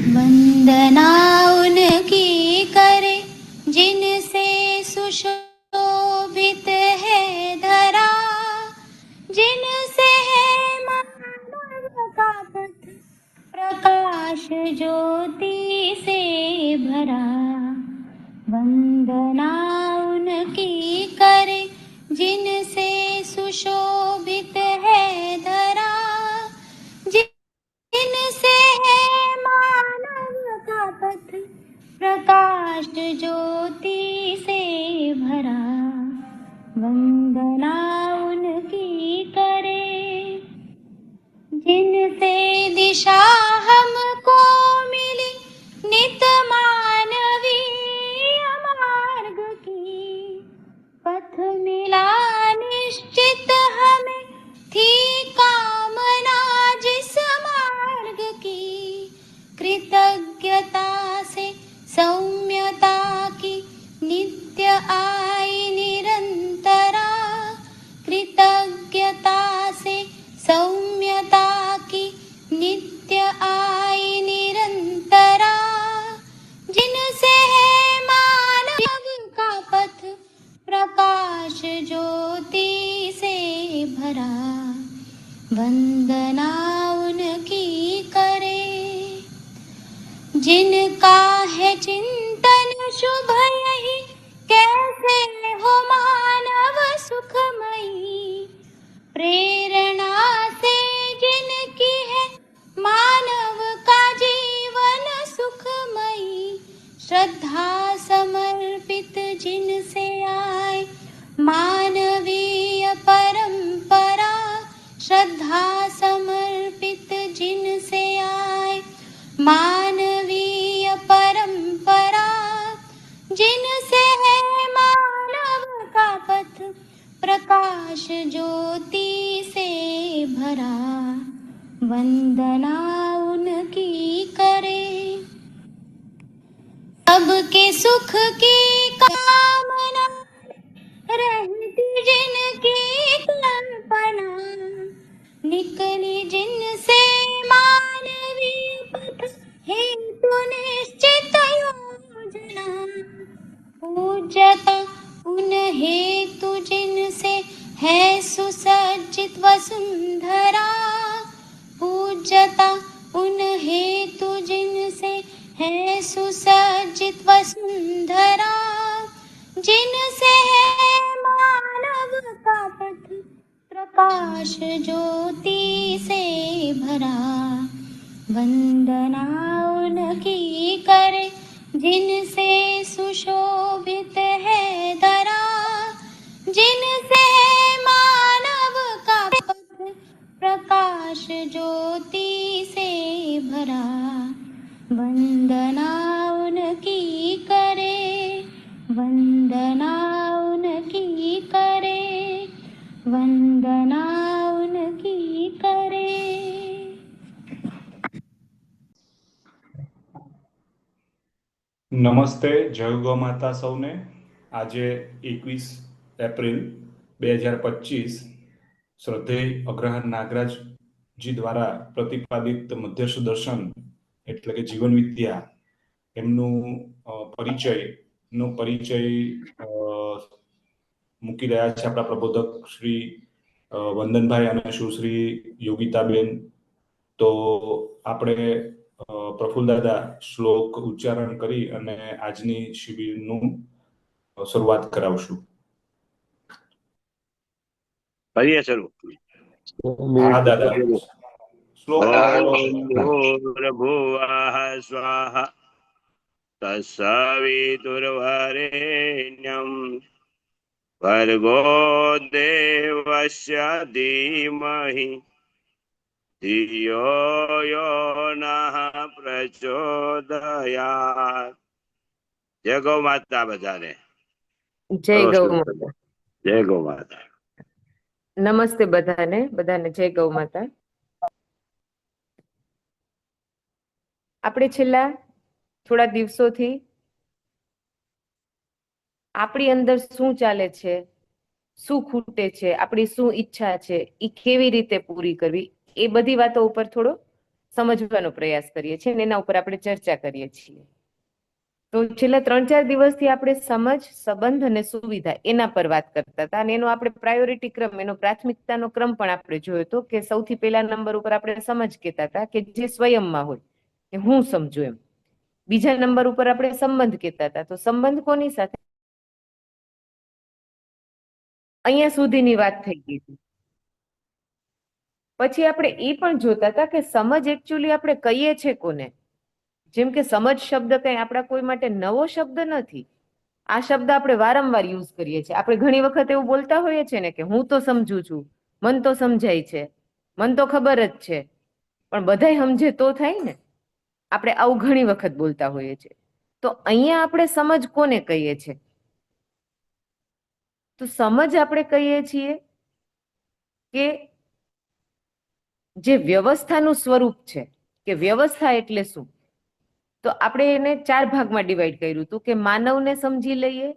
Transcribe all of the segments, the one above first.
वंदना उनकी करे जिनसे सुशोभित है धरा, जिनसे है मानव का पथ प्रकाश ज्योति से भरा। वंदना उनकी करे जिनसे सुशोभित है धरा, जिनसे है मानव का पथ प्रकाश ज्योति से भरा। वंदना उनकी करे जिनसे दिशा हमको मिली नित मानवीय मार्ग की, पथ मिला निश्चित हमें थी कामना जिस मार्ग की। कृतज्ञता से सौम्यता की नित्य आई निरंतरा, कृतज्ञता से सौम्यता की नित्य आई निरंतरा, जिनसे है मानव का पथ प्रकाश ज्योति से भरा। वंदना उनकी करे जिनका है चिंतन शुभ यही, कैसे हो मानव सुखमयी। प्रेरणा से जिनकी है मानव का जीवन सुखमयी, श्रद्धा समर्पित जिनसे आए मानवीय परंपरा, श्रद्धा समर्पित जिनसे आए मानवीय परंपरा, जिनसे है मानव का पथ प्रकाश ज्योति से भरा। वंदना उनकी करे सबके सुख की कामना रहती जिनकी कल्पना, निकली जिनसे मानवीय पथ हेतु निश्चित योजना। पूज्यता उन हेतु जिनसे है सुसज्जित वसुंधरा, पूज्यता उन हेतु जिनसे है सुसज्जित वसुंधरा, जिनसे है मानव का पथ प्रकाश ज्योति से भरा। वंदना उनकी करे जिनसे सुशोभित है धरा, जिनसे है मानव का पथ प्रकाश ज्योति से भरा। वंदना उनकी करे, वंदना उनकी करे, वंदना उनकी करे। નમસ્તે, જય ગૌ માતા સૌને. આજે 21 એપ્રિલ 2025 શ્રદ્ધેય અગ્રહાર નાગરાજજી દ્વારા પ્રતિપાદિત મધ્ય સુદર્શન એટલે કે જીવન વિદ્યા એમનું પરિચય મૂકી રહ્યા છે આપણા પ્રબોધક શ્રી વંદનભાઈ અને સુશ્રી યોગિતાબેન. તો આપણે પ્રફુલ્લ દાદા શ્લોક ઉચ્ચારણ કરી અને આજની શિબિરનું શરૂઆત કરાવશું. કરીએ શરૂ. હા દાદા. શ્લોક ભૂર્ભુવઃ સ્વાહા તત્સવિતુર્વરેણ્યં ભર્ગો દેવસ્ય ધીમહિ ધિયો યો નઃ પ્રચોદયાત. જય ગૌ માતા બધાને. જય ગૌ માતા. જય ગૌ માતા. નમસ્તે બધાને જય ગૌ માતા. આપણે છેલ્લા થોડા દિવસોથી આપણી અંદર શું ચાલે છે, શું ખૂટે છે, આપણી શું ઈચ્છા છે, એ કેવી રીતે પૂરી કરવી, એ બધી વાતો ઉપર થોડો સમજવાનો પ્રયાસ કરીએ છીએ અને એના ઉપર આપણે ચર્ચા કરીએ છીએ. તો છેલ્લા 3-4 દિવસથી આપણે સમજ, સંબંધ અને સુવિધા એના પર વાત કરતા હતા અને એનો આપણે પ્રાયોરિટી ક્રમ, એનો પ્રાથમિકતાનો ક્રમ પણ આપણે જોયો હતો કે સૌથી પહેલા નંબર ઉપર આપણે સમજ કહેતા હતા કે જે સ્વયંમાં હોય કે હું સમજુ એમ. બીજા નંબર ઉપર આપણે સંબંધ કહેતા હતા, તો સંબંધ કોની સાથે, અહીંયા સુધીની વાત થઈ ગઈ હતી. પછી આપણે એ પણ જોતા હતા કે સમજ એકચ્યુઅલી આપણે કહીએ છીએ કોને. જેમ કે સમજ શબ્દ કઈ આપણા કોઈ માટે નવો શબ્દ નથી. આ શબ્દ આપણે વારંવાર યુઝ કરીએ છીએ. આપણે ઘણી વખત એવું બોલતા હોઈએ છીએ ને કે હું તો સમજુ છું, મન તો સમજાય છે, મન તો ખબર જ છે, પણ બધાય સમજે તો થાય ને. આપણે આવું ઘણી વખત બોલતા હોઈએ છીએ. તો અહીંયા આપણે સમજ કોને કહીએ છીએ? તો સમજ આપણે કહીએ છીએ કે જે વ્યવસ્થાનું સ્વરૂપ છે, કે વ્યવસ્થા એટલે શું? તો આપણે એને 4 ભાગમાં ડિવાઈડ કર્યું હતું કે માનવને સમજી લઈએ,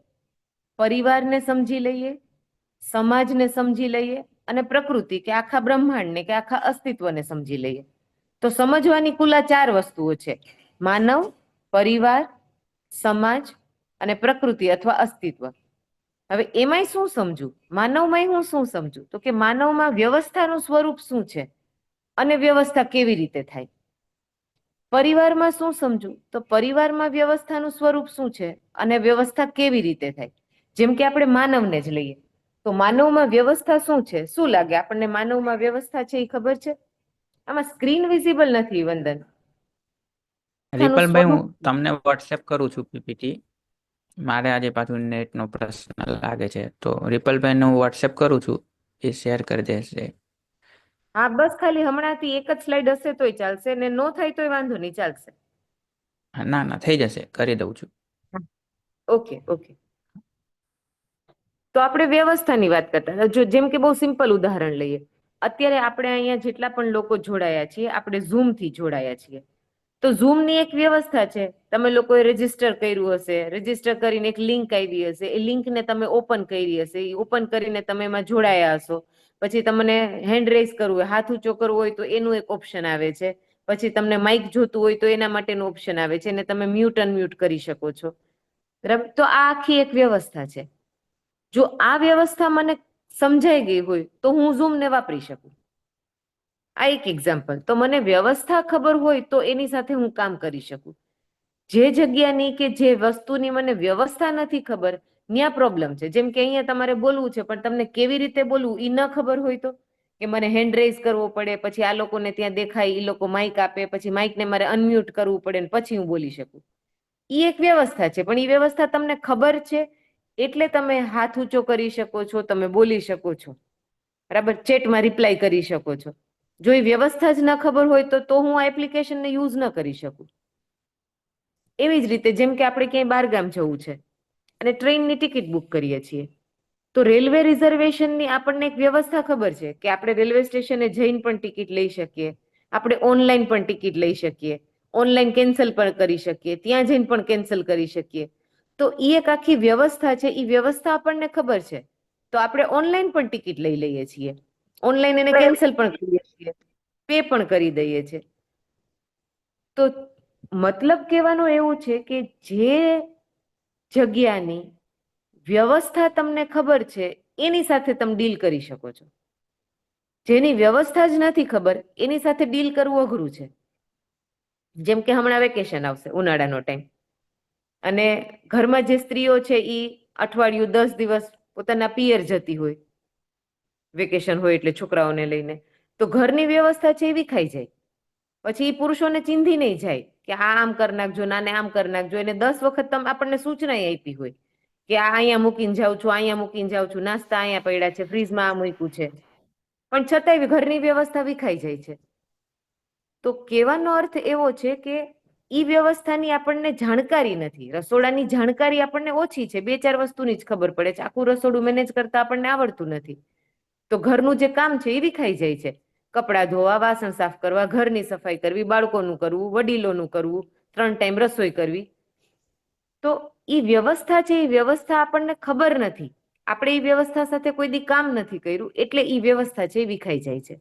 પરિવારને સમજી લઈએ, સમાજને સમજી લઈએ અને પ્રકૃતિ કે આખા બ્રહ્માંડને કે આખા અસ્તિત્વને સમજી લઈએ. તો સમજવાની કુલ 4 વસ્તુઓ છે: માનવ, પરિવાર, સમાજ અને પ્રકૃતિ અથવા અસ્તિત્વ. હવે એમાંય શું સમજવું? માનવમાં હું શું સમજુ? તો કે માનવમાં વ્યવસ્થાનું સ્વરૂપ શું છે અને વ્યવસ્થા કેવી રીતે થાય. પરિવારમાં શું સમજુ? તો પરિવારમાં વ્યવસ્થાનું સ્વરૂપ શું છે અને વ્યવસ્થા કેવી રીતે થાય. જેમ કે આપણે માનવને જ લઈએ તો માનવમાં વ્યવસ્થા શું છે? શું લાગે આપણને માનવમાં વ્યવસ્થા છે એ ખબર છે? આમાં સ્ક્રીન વિઝિબલ નથી વંદન. રિપલભાઈ, હું તમને વોટ્સએપ કરું છું પીપીટી. મારે આજે પાછું નેટનો પ્રશ્ન લાગે છે, તો રિપલભાઈને હું વોટ્સએપ કરું છું, એ શેર કરી દેશે. હા, બસ ખાલી હમણાંથી એક જ સ્લાઇડ હશે તોય ચાલશે, ને નો થાય તોય વાંધો નહીં, ચાલશે. ના ના, થઈ જશે, કરી દઉં છું. Okay okay. તો આપણે વ્યવસ્થાની વાત કરતા હતા. જો જેમ કે બહુ સિમ્પલ ઉદાહરણ લઈએ, અત્યારે આપણે અહીંયા જેટલા પણ લોકો જોડાયા છીએ, આપણે ઝૂમ થી જોડાયા છીએ. તો ઝૂમ ની એક વ્યવસ્થા છે. તમે લોકોએ રજીસ્ટર કર્યું હશે, રજીસ્ટર કરીને એક લિંક આવી હશે, એ લિંકને તમે ઓપન કરી હશે, એ ઓપન કરીને તમે એમાં જોડાયા હશો. પછી તમને હેન્ડ રેઝ કરવું હોય, હાથ ઊંચો કરવો હોય તો એનું એક ઓપ્શન આવે છે. પછી તમને માઇક જોતું હોય તો એના માટેનું ઓપ્શન આવે છે, અને તમે મ્યુટ અનમ્યુટ કરી શકો છો. બરાબર? તો આ આખી એક વ્યવસ્થા છે. જો આ વ્યવસ્થા મને સમજાઈ ગઈ હોય તો હું ઝૂમ ને વાપરી શકું. આ એક એક્ઝામ્પલ. તો મને વ્યવસ્થા ખબર હોય તો એની સાથે હું કામ કરી શકું. જે જગ્યાની કે જે વસ્તુની મને વ્યવસ્થા નથી ખબર, ત્યાં પ્રોબ્લેમ છે. જેમ કે અહીંયા તમારે બોલવું છે પણ તમને કેવી રીતે બોલવું એ ન ખબર હોય તો, કે મને હેન્ડ રેઝ કરવો પડે, પછી આ લોકોને ત્યાં દેખાય, એ લોકો માઇક આપે, પછી માઇકને મારે અનમ્યુટ કરવું પડે, પછી હું બોલી શકું. એ એક વ્યવસ્થા છે. પણ એ વ્યવસ્થા તમને ખબર છે એટલે તમે હાથ ઊંચો કરી શકો છો, તમે બોલી શકો છો, બરાબર? ચેટમાં રિપ્લાય કરી શકો છો. જો એ વ્યવસ્થા જ ન ખબર હોય તો હું આ એપ્લિકેશનને યુઝ ન કરી શકું. એવી જ રીતે જેમ કે આપણે ક્યાંય બહાર ગામ જવું છે અને ટ્રેનની ટિકિટ બુક કરીએ છીએ, તો રેલવે રિઝર્વેશનની આપણને એક વ્યવસ્થા ખબર છે કે આપણે રેલવે સ્ટેશને જઈને પણ ટિકિટ લઈ શકીએ, આપણે ઓનલાઈન પણ ટિકિટ લઈ શકીએ, ઓનલાઈન કેન્સલ પણ કરી શકીએ, ત્યાં જઈને પણ કેન્સલ કરી શકીએ. તો એ એક આખી વ્યવસ્થા છે. એ વ્યવસ્થા આપણને ખબર છે તો આપણે ઓનલાઈન પણ ટિકિટ લઈ લઈએ છીએ, ઓનલાઈન એને કેન્સલ પણ કરીએ છીએ, પે પણ કરી દઈએ છીએ. તો મતલબ કહેવાનો એવું છે કે જે જગ્યાની વ્યવસ્થા તમને ખબર છે એની સાથે તમે ડીલ કરી શકો છો. જેની વ્યવસ્થા જ નથી ખબર એની સાથે ડીલ કરવું અઘરું છે. જેમ કે હમણાં વેકેશન આવશે, ઉનાળાનો ટાઈમ, અને ઘરમાં જે સ્ત્રીઓ છે એ અઠવાડિયું 10 દિવસ પોતાના પિયર જતી હોય, વેકેશન હોય એટલે છોકરાઓને લઈને, તો ઘરની વ્યવસ્થા છે એ વિખાઈ જાય. પછી એ પુરુષોને ચીંધી નહીં જાય કે આ આમ કરી નાખજો, નાને આમ કરી નાખજો. એને 10 વખત તમે આપણને સૂચના આપી હોય કે આ અહીંયા મૂકીને જાઉં છું, અહીંયા મૂકીને જાઉં છું, નાસ્તા અહીંયા પડ્યા છે, ફ્રીજમાં આ મૂક્યું છે, પણ છતાંય ઘરની વ્યવસ્થા વિખાઈ જાય છે. તો કહેવાનો અર્થ એવો છે કે ઈ વ્યવસ્થાની આપણને જાણકારી નથી. રસોડાની જાણકારી આપણને ઓછી છે, 2-4 વસ્તુની જ ખબર પડે છે. આખું રસોડું મેનેજ કરતા આપણને આવડતું નથી. તો ઘરનું જે કામ છે એ વિખાઈ જાય છે. કપડાં ધોવા, વાસણ સાફ કરવા, ઘરની સફાઈ કરવી, બાળકોનું કરવું, વડીલોનું કરવું, 3 ટાઈમ રસોઈ કરવી. તો એ વ્યવસ્થા છે, એ વ્યવસ્થા આપણને ખબર નથી. આપણે એ વ્યવસ્થા સાથે કોઈ દી કામ નથી કર્યું એટલે એ વ્યવસ્થા છે એ વિખાઈ જાય છે.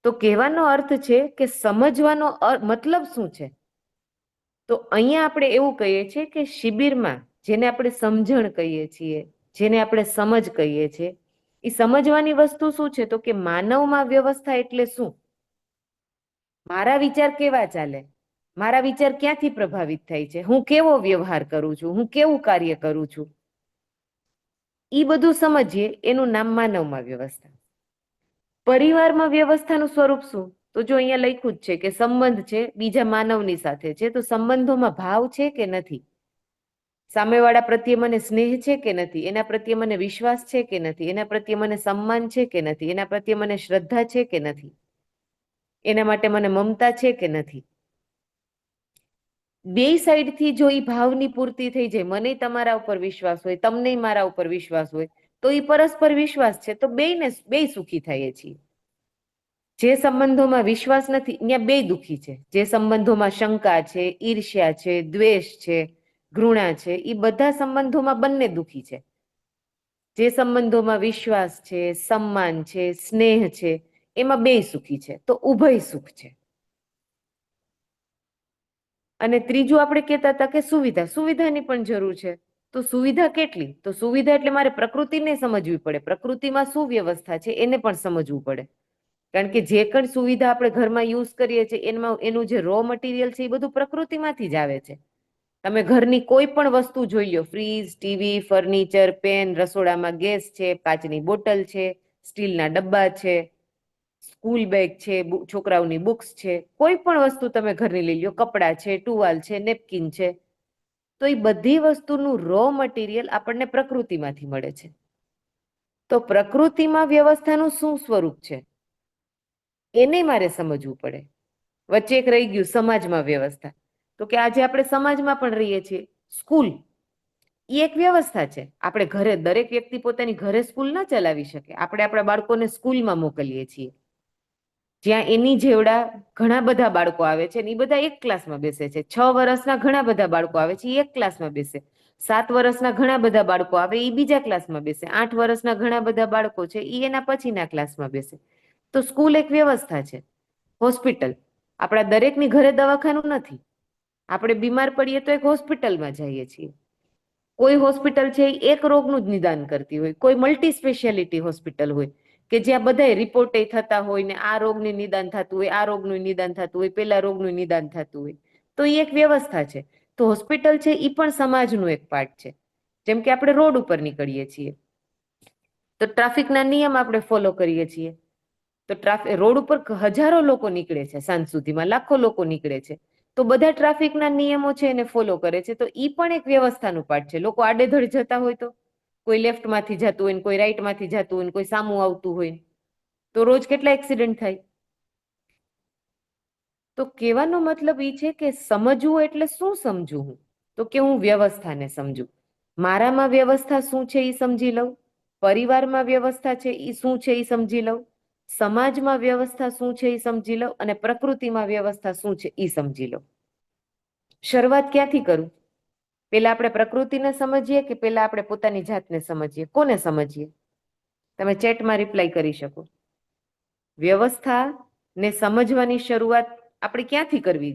તો કહેવાનો અર્થ છે કે સમજવાનો મતલબ શું છે? તો અહીંયા આપણે એવું કહીએ છીએ કે શિબિરમાં જેને આપણે સમજણ કહીએ છીએ, જેને આપણે સમજ કહીએ છીએ, એ સમજવાની વસ્તુ શું છે? તો કે માનવમાં વ્યવસ્થા એટલે શું? મારા વિચાર કેવા ચાલે, મારા વિચાર ક્યાંથી પ્રભાવિત થાય છે, હું કેવો વ્યવહાર કરું છું, હું કેવું કાર્ય કરું છું, એ બધું સમજીએ, એનું નામ માનવમાં વ્યવસ્થા. પરિવારમાં વ્યવસ્થાનું સ્વરૂપ શું? તો જો અહીંયા લખ્યું જ છે કે સંબંધ છે બીજા માનવની સાથે છે, તો સંબંધોમાં ભાવ છે કે નથી, સામેવાળા પ્રત્યે મને સ્નેહ છે કે નથી, એના પ્રત્યે મને વિશ્વાસ છે કે નથી, એના પ્રત્યે મને સન્માન છે કે નથી, એના પ્રત્યે મને શ્રદ્ધા છે કે નથી, એના માટે મને મમતા છે કે નથી. બે સાઈડથી જો એ ભાવની પૂર્તિ થઈ જાય, મને તમારા ઉપર વિશ્વાસ હોય, તમને મારા ઉપર વિશ્વાસ હોય, તો એ પરસ્પર વિશ્વાસ છે, તો બે સુખી થઈએ છીએ. જે સંબંધોમાં વિશ્વાસ નથી ત્યાં બે દુખી છે. જે સંબંધોમાં શંકા છે, ઈર્ષ્યા છે, દ્વેષ છે, ઘૃણા છે, એ બધા સંબંધોમાં બંને દુખી છે. જે સંબંધોમાં વિશ્વાસ છે, સન્માન છે, સ્નેહ છે, એમાં બે સુખી છે, તો ઉભય સુખ છે. અને ત્રીજું આપણે કહેતા હતા કે સુવિધાની પણ જરૂર છે. તો સુવિધા કેટલી? તો સુવિધા એટલે મારે પ્રકૃતિને સમજવી પડે, પ્રકૃતિમાં શું વ્યવસ્થા છે એને પણ સમજવું પડે. કારણ કે જે પણ સુવિધા આપણે ઘરમાં યુઝ કરીએ છીએ એનું જે રો મટીરિયલ છે એ બધું પ્રકૃતિમાંથી જ આવે છે. તમે ઘરની કોઈ પણ વસ્તુ જોઈ લો, ફ્રીજ, ટીવી, ફર્નિચર, પેન, રસોડામાં ગેસ છે, કાચની બોટલ છે, સ્ટીલના ડબ્બા છે, સ્કૂલ બેગ છે, છોકરાઓની બુક્સ છે, કોઈ પણ વસ્તુ તમે ઘરની લઈ લો, કપડાં છે, ટુવાલ છે, નેપકિન છે, તો એ બધી વસ્તુનું રો મટીરિયલ આપણને પ્રકૃતિમાંથી મળે છે. તો પ્રકૃતિમાં વ્યવસ્થાનું શું સ્વરૂપ છે એને મારે સમજવું પડે. વચ્ચે એક રહી ગયું સમાજમાં વ્યવસ્થા. તો કે આજે આપણે સમાજમાં પણ રહીએ છીએ. સ્કૂલ એ એક વ્યવસ્થા છે. આપણે ઘરે દરેક વ્યક્તિ પોતાની ઘરે સ્કૂલ ના ચલાવી શકે. આપણે આપણા બાળકોને સ્કૂલમાં મોકલીએ છીએ, જ્યાં એની જેવડા ઘણા બધા બાળકો આવે છે, એ બધા એક ક્લાસમાં બેસે છે. 6 વર્ષના ઘણા બધા બાળકો આવે છે, એ એક ક્લાસમાં બેસે. 7 વર્ષના ઘણા બધા બાળકો આવે, એ બીજા ક્લાસમાં બેસે. 8 વર્ષના ઘણા બધા બાળકો છે, એ એના પછીના ક્લાસમાં બેસે. તો સ્કૂલ એક વ્યવસ્થા છે. હોસ્પિટલ, આપણા દરેકની ઘરે દવાખાનું નથી. આપણે બીમાર પડીએ તો એક હોસ્પિટલમાં જઈએ છીએ. કોઈ હોસ્પિટલ છે એક રોગનું જ નિદાન કરતી હોય, કોઈ મલ્ટી સ્પેશિયાલિટી હોસ્પિટલ હોય કે જ્યાં બધાય રિપોર્ટ થતા હોય ને આ રોગનું નિદાન થતું હોય, આ રોગનું નિદાન થતું હોય, પેલા રોગનું નિદાન થતું હોય. તો એ એક વ્યવસ્થા છે. તો હોસ્પિટલ છે એ પણ સમાજનું એક પાર્ટ છે. જેમ કે આપણે રોડ ઉપર નીકળીએ છીએ તો ટ્રાફિકના નિયમ આપણે ફોલો કરીએ છીએ. તો રોડ ઉપર હજારો લોકો નીકળે છે, સાંજ સુધીમાં લાખો લોકો નીકળે છે. તો બધા ટ્રાફિકના નિયમો છે એને ફોલો કરે છે. તો એ પણ એક વ્યવસ્થાનું પાર્ટ છે. લોકો આડેધડ જતા હોય તો કોઈ લેફ્ટમાંથી જતું હોય, કોઈ રાઈટમાંથી જતું હોય, કોઈ સામું આવતું હોય, તો રોજ કેટલા એક્સિડન્ટ થાય. તો કહેવાનો મતલબ એ છે કે સમજવું એટલે શું સમજવું હું? તો કે હું વ્યવસ્થાને સમજું. મારામાં વ્યવસ્થા શું છે એ સમજી લઉં, પરિવારમાં વ્યવસ્થા છે એ શું છે એ સમજી લઉં, સમાજમાં વ્યવસ્થા શું છે એ સમજી લઉં, અને પ્રકૃતિમાં વ્યવસ્થા શું છે એ સમજી લઉં. શરૂઆત ક્યાંથી કરું? પેલા આપણે પ્રકૃતિને સમજીએ કે પેલા આપણે પોતાની જાતને સમજીએ? કોને સમજીએ? તમે ચેટમાં રિપ્લાય કરી શકો. વ્યવસ્થા ને સમજવાની શરૂઆત આપણે ક્યાંથી કરવી?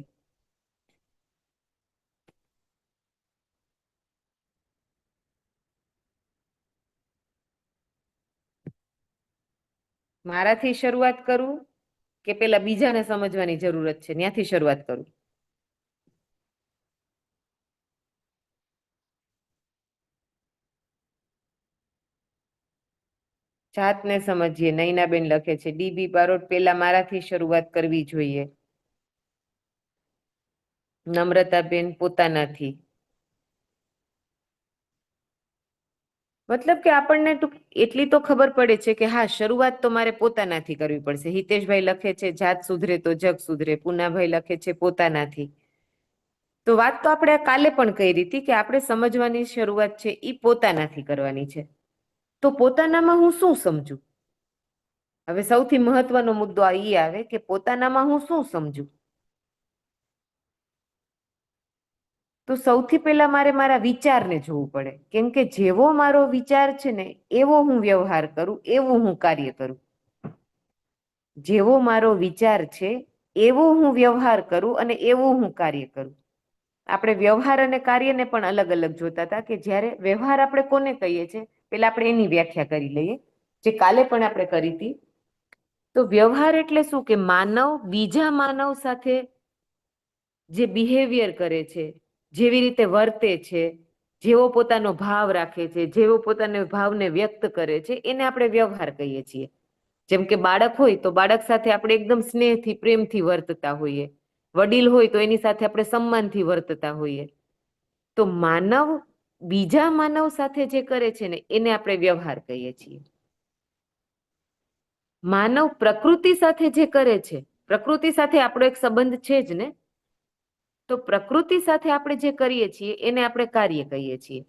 મારાથી શરૂઆત કરું કે પેલા બીજાને સમજવાની જરૂરત છે ત્યાંથી શરૂઆત કરું? જાતને સમજીએ, નૈનાબેન લખે છે. ડીબી બારોટ, પેલા મારાથી શરૂઆત કરવી જોઈએ. નમ્રતાબેન, પોતાનાથી. મતલબ કે આપણને એટલી તો ખબર પડે છે કે હા, શરૂઆત તો મારે પોતાનાથી કરવી પડશે. હિતેશભાઈ લખે છે જાત સુધરે તો જગ સુધરે. પૂનાભાઈ લખે છે પોતાનાથી. તો વાત તો આપણે કાલે પણ કહી હતી કે આપણે સમજવાની શરૂઆત છે એ પોતાનાથી કરવાની છે. તો પોતાનામાં હું શું સમજું? હવે સૌથી મહત્વનો મુદ્દો એ આવે કે પોતાનામાં હું શું સમજું? તો સૌથી પહેલા મારે મારા વિચારને જોવું પડે. કેમ કે જેવો મારો વિચાર છે ને એવો હું વ્યવહાર કરું, એવું હું કાર્ય કરું. જેવો મારો વિચાર છે એવો હું વ્યવહાર કરું અને એવું હું કાર્ય કરું. આપણે વ્યવહાર અને કાર્યને પણ અલગ અલગ જોતા હતા કે જ્યારે વ્યવહાર આપણે કોને કહીએ છીએ, પેલા આપણે એની વ્યાખ્યા કરી લઈએ, જે કાલે પણ આપણે કરી હતી. તો વ્યવહાર એટલે શું કે માનવ બીજા માનવ સાથે જે બિહેવિયર કરે છે, જેવી રીતે વર્તે છે, જેવો પોતાનો ભાવ રાખે છે, જેવો પોતાના ભાવને વ્યક્ત કરે છે, એને આપણે વ્યવહાર કહીએ છીએ. જેમ કે બાળક હોય તો બાળક સાથે આપણે એકદમ સ્નેહથી પ્રેમથી વર્તતા હોઈએ, વડીલ હોય તો એની સાથે આપણે સન્માનથી વર્તતા હોઈએ. તો માનવ બીજા માનવ સાથે જે કરે છે ને એને આપણે વ્યવહાર કહીએ છીએ. માનવ પ્રકૃતિ સાથે જે કરે છે, પ્રકૃતિ સાથે આપણો એક સંબંધ છે જ ને, તો પ્રકૃતિ સાથે આપણે જે કરીએ છીએ એને આપણે કાર્ય કહીએ છીએ.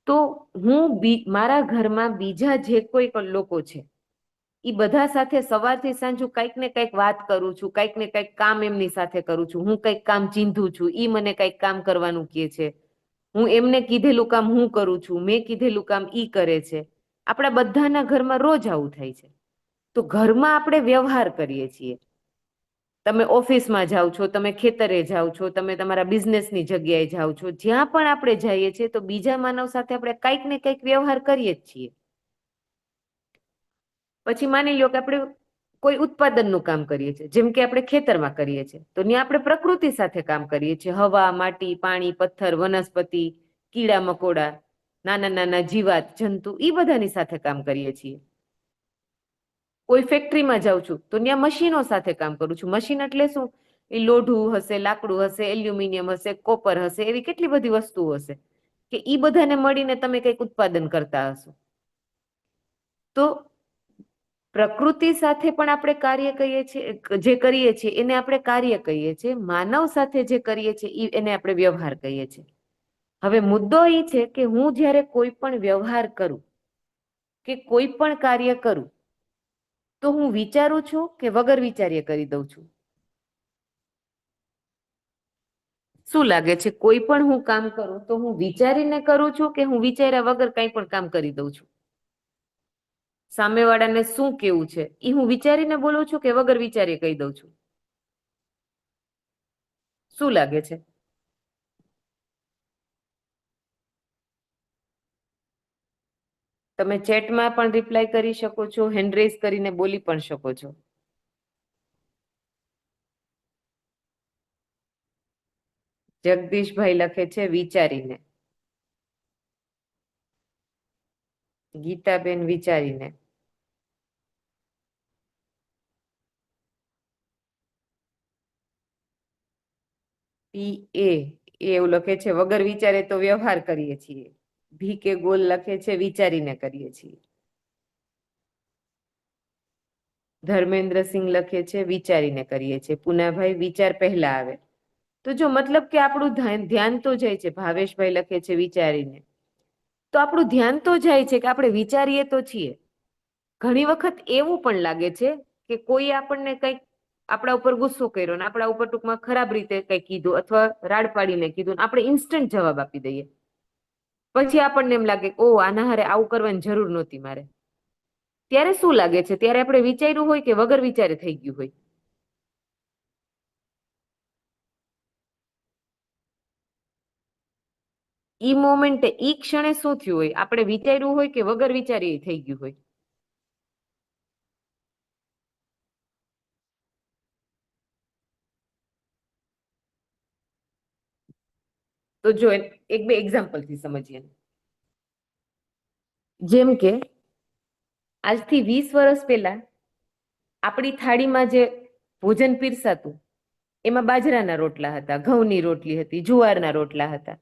તો હું મારા ઘરમાં બીજા જે કોઈ પણ લોકો છે એ બધા સાથે સવારથી સાંજ કંઈક ને કંઈક વાત કરું છું, કંઈક ને કંઈક કામ એમની સાથે કરું છું, હું કંઈક કામ ચીંધું છું, ઈ મને કંઈક કામ કરવાનું કહે છે, હું એમને કીધેલું કામ હું કરું છું, મેં કીધેલું કામ ઈ કરે છે. આપણા બધાના ઘરમાં રોજ આવું થાય છે. તો ઘરમાં આપણે વ્યવહાર કરીએ છીએ. તમે ઓફિસમાં જાઓ છો, તમે ખેતરે જાઓ છો, તમે તમારા બિઝનેસની જગ્યાએ જાઓ છો, જ્યાં પણ આપણે જઈએ છીએ તો બીજા માનવ સાથે આપણે કંઈક ને કંઈક વ્યવહાર કરીએ જ છીએ. પછી માની લો કે આપણે કોઈ ઉત્પાદનનું કામ કરીએ છીએ, જેમ કે આપણે ખેતરમાં કરીએ છીએ, તો ત્યાં આપણે પ્રકૃતિ સાથે કામ કરીએ છીએ. હવા, માટી, પાણી, પથ્થર, વનસ્પતિ, કીડા મકોડા, નાના નાના જીવાત, જંતુ, એ બધાની સાથે કામ કરીએ છીએ. કોઈ ફેક્ટરીમાં જાઉં છું તો ત્યાં મશીનો સાથે કામ કરું છું. મશીન એટલે શું? એ લોઢું હશે, લાકડું હશે, એલ્યુમિનિયમ હશે, કોપર હશે, એવી કેટલી બધી વસ્તુઓ હશે કે ઈ બધાને મળીને તમે કંઈક ઉત્પાદન કરતા હશો. તો પ્રકૃતિ સાથે પણ આપણે કાર્ય કહીએ છીએ, જે કરીએ છીએ એને આપણે કાર્ય કહીએ છીએ. માનવ સાથે જે કરીએ છીએ એને આપણે વ્યવહાર કહીએ છીએ. હવે મુદ્દો એ છે કે હું જ્યારે કોઈ પણ વ્યવહાર કરું કે કોઈ પણ કાર્ય કરું તો હું વિચારું છું કે વગર વિચારીએ કરી દઉં છું? શું લાગે છે? કોઈ પણ હું કામ કરું તો હું વિચારીને કરું છું કે હું વિચાર્યા વગર કંઈ પણ કામ કરી દઉં છું? સામેવાળાને શું કેવું છે એ હું વિચારીને બોલું છું કે વગર વિચારીએ કહી દઉં છું? શું લાગે છે? તમે ચેટમાં પણ રિપ્લાય કરી શકો છો, હેન્ડ રેઝ કરીને બોલી પણ શકો છો. જગદીશભાઈ લખે છે વિચારીને. ગીતાબેન વિચારીને. એવું લખે છે વગર વિચારે તો વ્યવહાર કરીએ છીએ. ભી કે ગોલ લખે છે વિચારીને કરીએ છીએ. ધર્મેન્દ્રસિંહ લખે છે વિચારીને કરીએ છીએ. પુનાભાઈ વિચાર પહેલા આવે. તો જો મતલબ કે આપણું ધ્યાન તો જાય છે. ભાવેશભાઈ લખે છે વિચારીને. તો આપણું ધ્યાન તો જાય છે કે આપણે વિચારીએ તો છીએ. ઘણી વખત એવું પણ લાગે છે કે કોઈ આપણને કંઈક આપણા ઉપર ગુસ્સો કર્યો ને આપણા ઉપર ટૂંકમાં ખરાબ રીતે કંઈક કીધું અથવા રાડ પાડીને કીધું, આપણે ઇન્સ્ટન્ટ જવાબ આપી દઈએ. પછી આપણને એમ લાગે ઓ આના હારે આવું કરવાની જરૂર નહોતી મારે. ત્યારે શું લાગે છે? ત્યારે આપણે વિચાર્યું હોય કે વગર વિચારે થઈ ગયું હોય? ઈ મોમેન્ટે ઈ ક્ષણે શું થયું હોય? આપણે વિચાર્યું હોય કે વગર વિચારી થઈ ગયું હોય? તો જો એક બે એક્ઝામ્પલથી સમજીએ. જેમ કે આજથી 20 વર્ષ પહેલા આપણી થાળીમાં જે ભોજન પીરસાતું એમાં બાજરાના રોટલા હતા, ઘઉંની રોટલી હતી, જુવારના રોટલા હતા.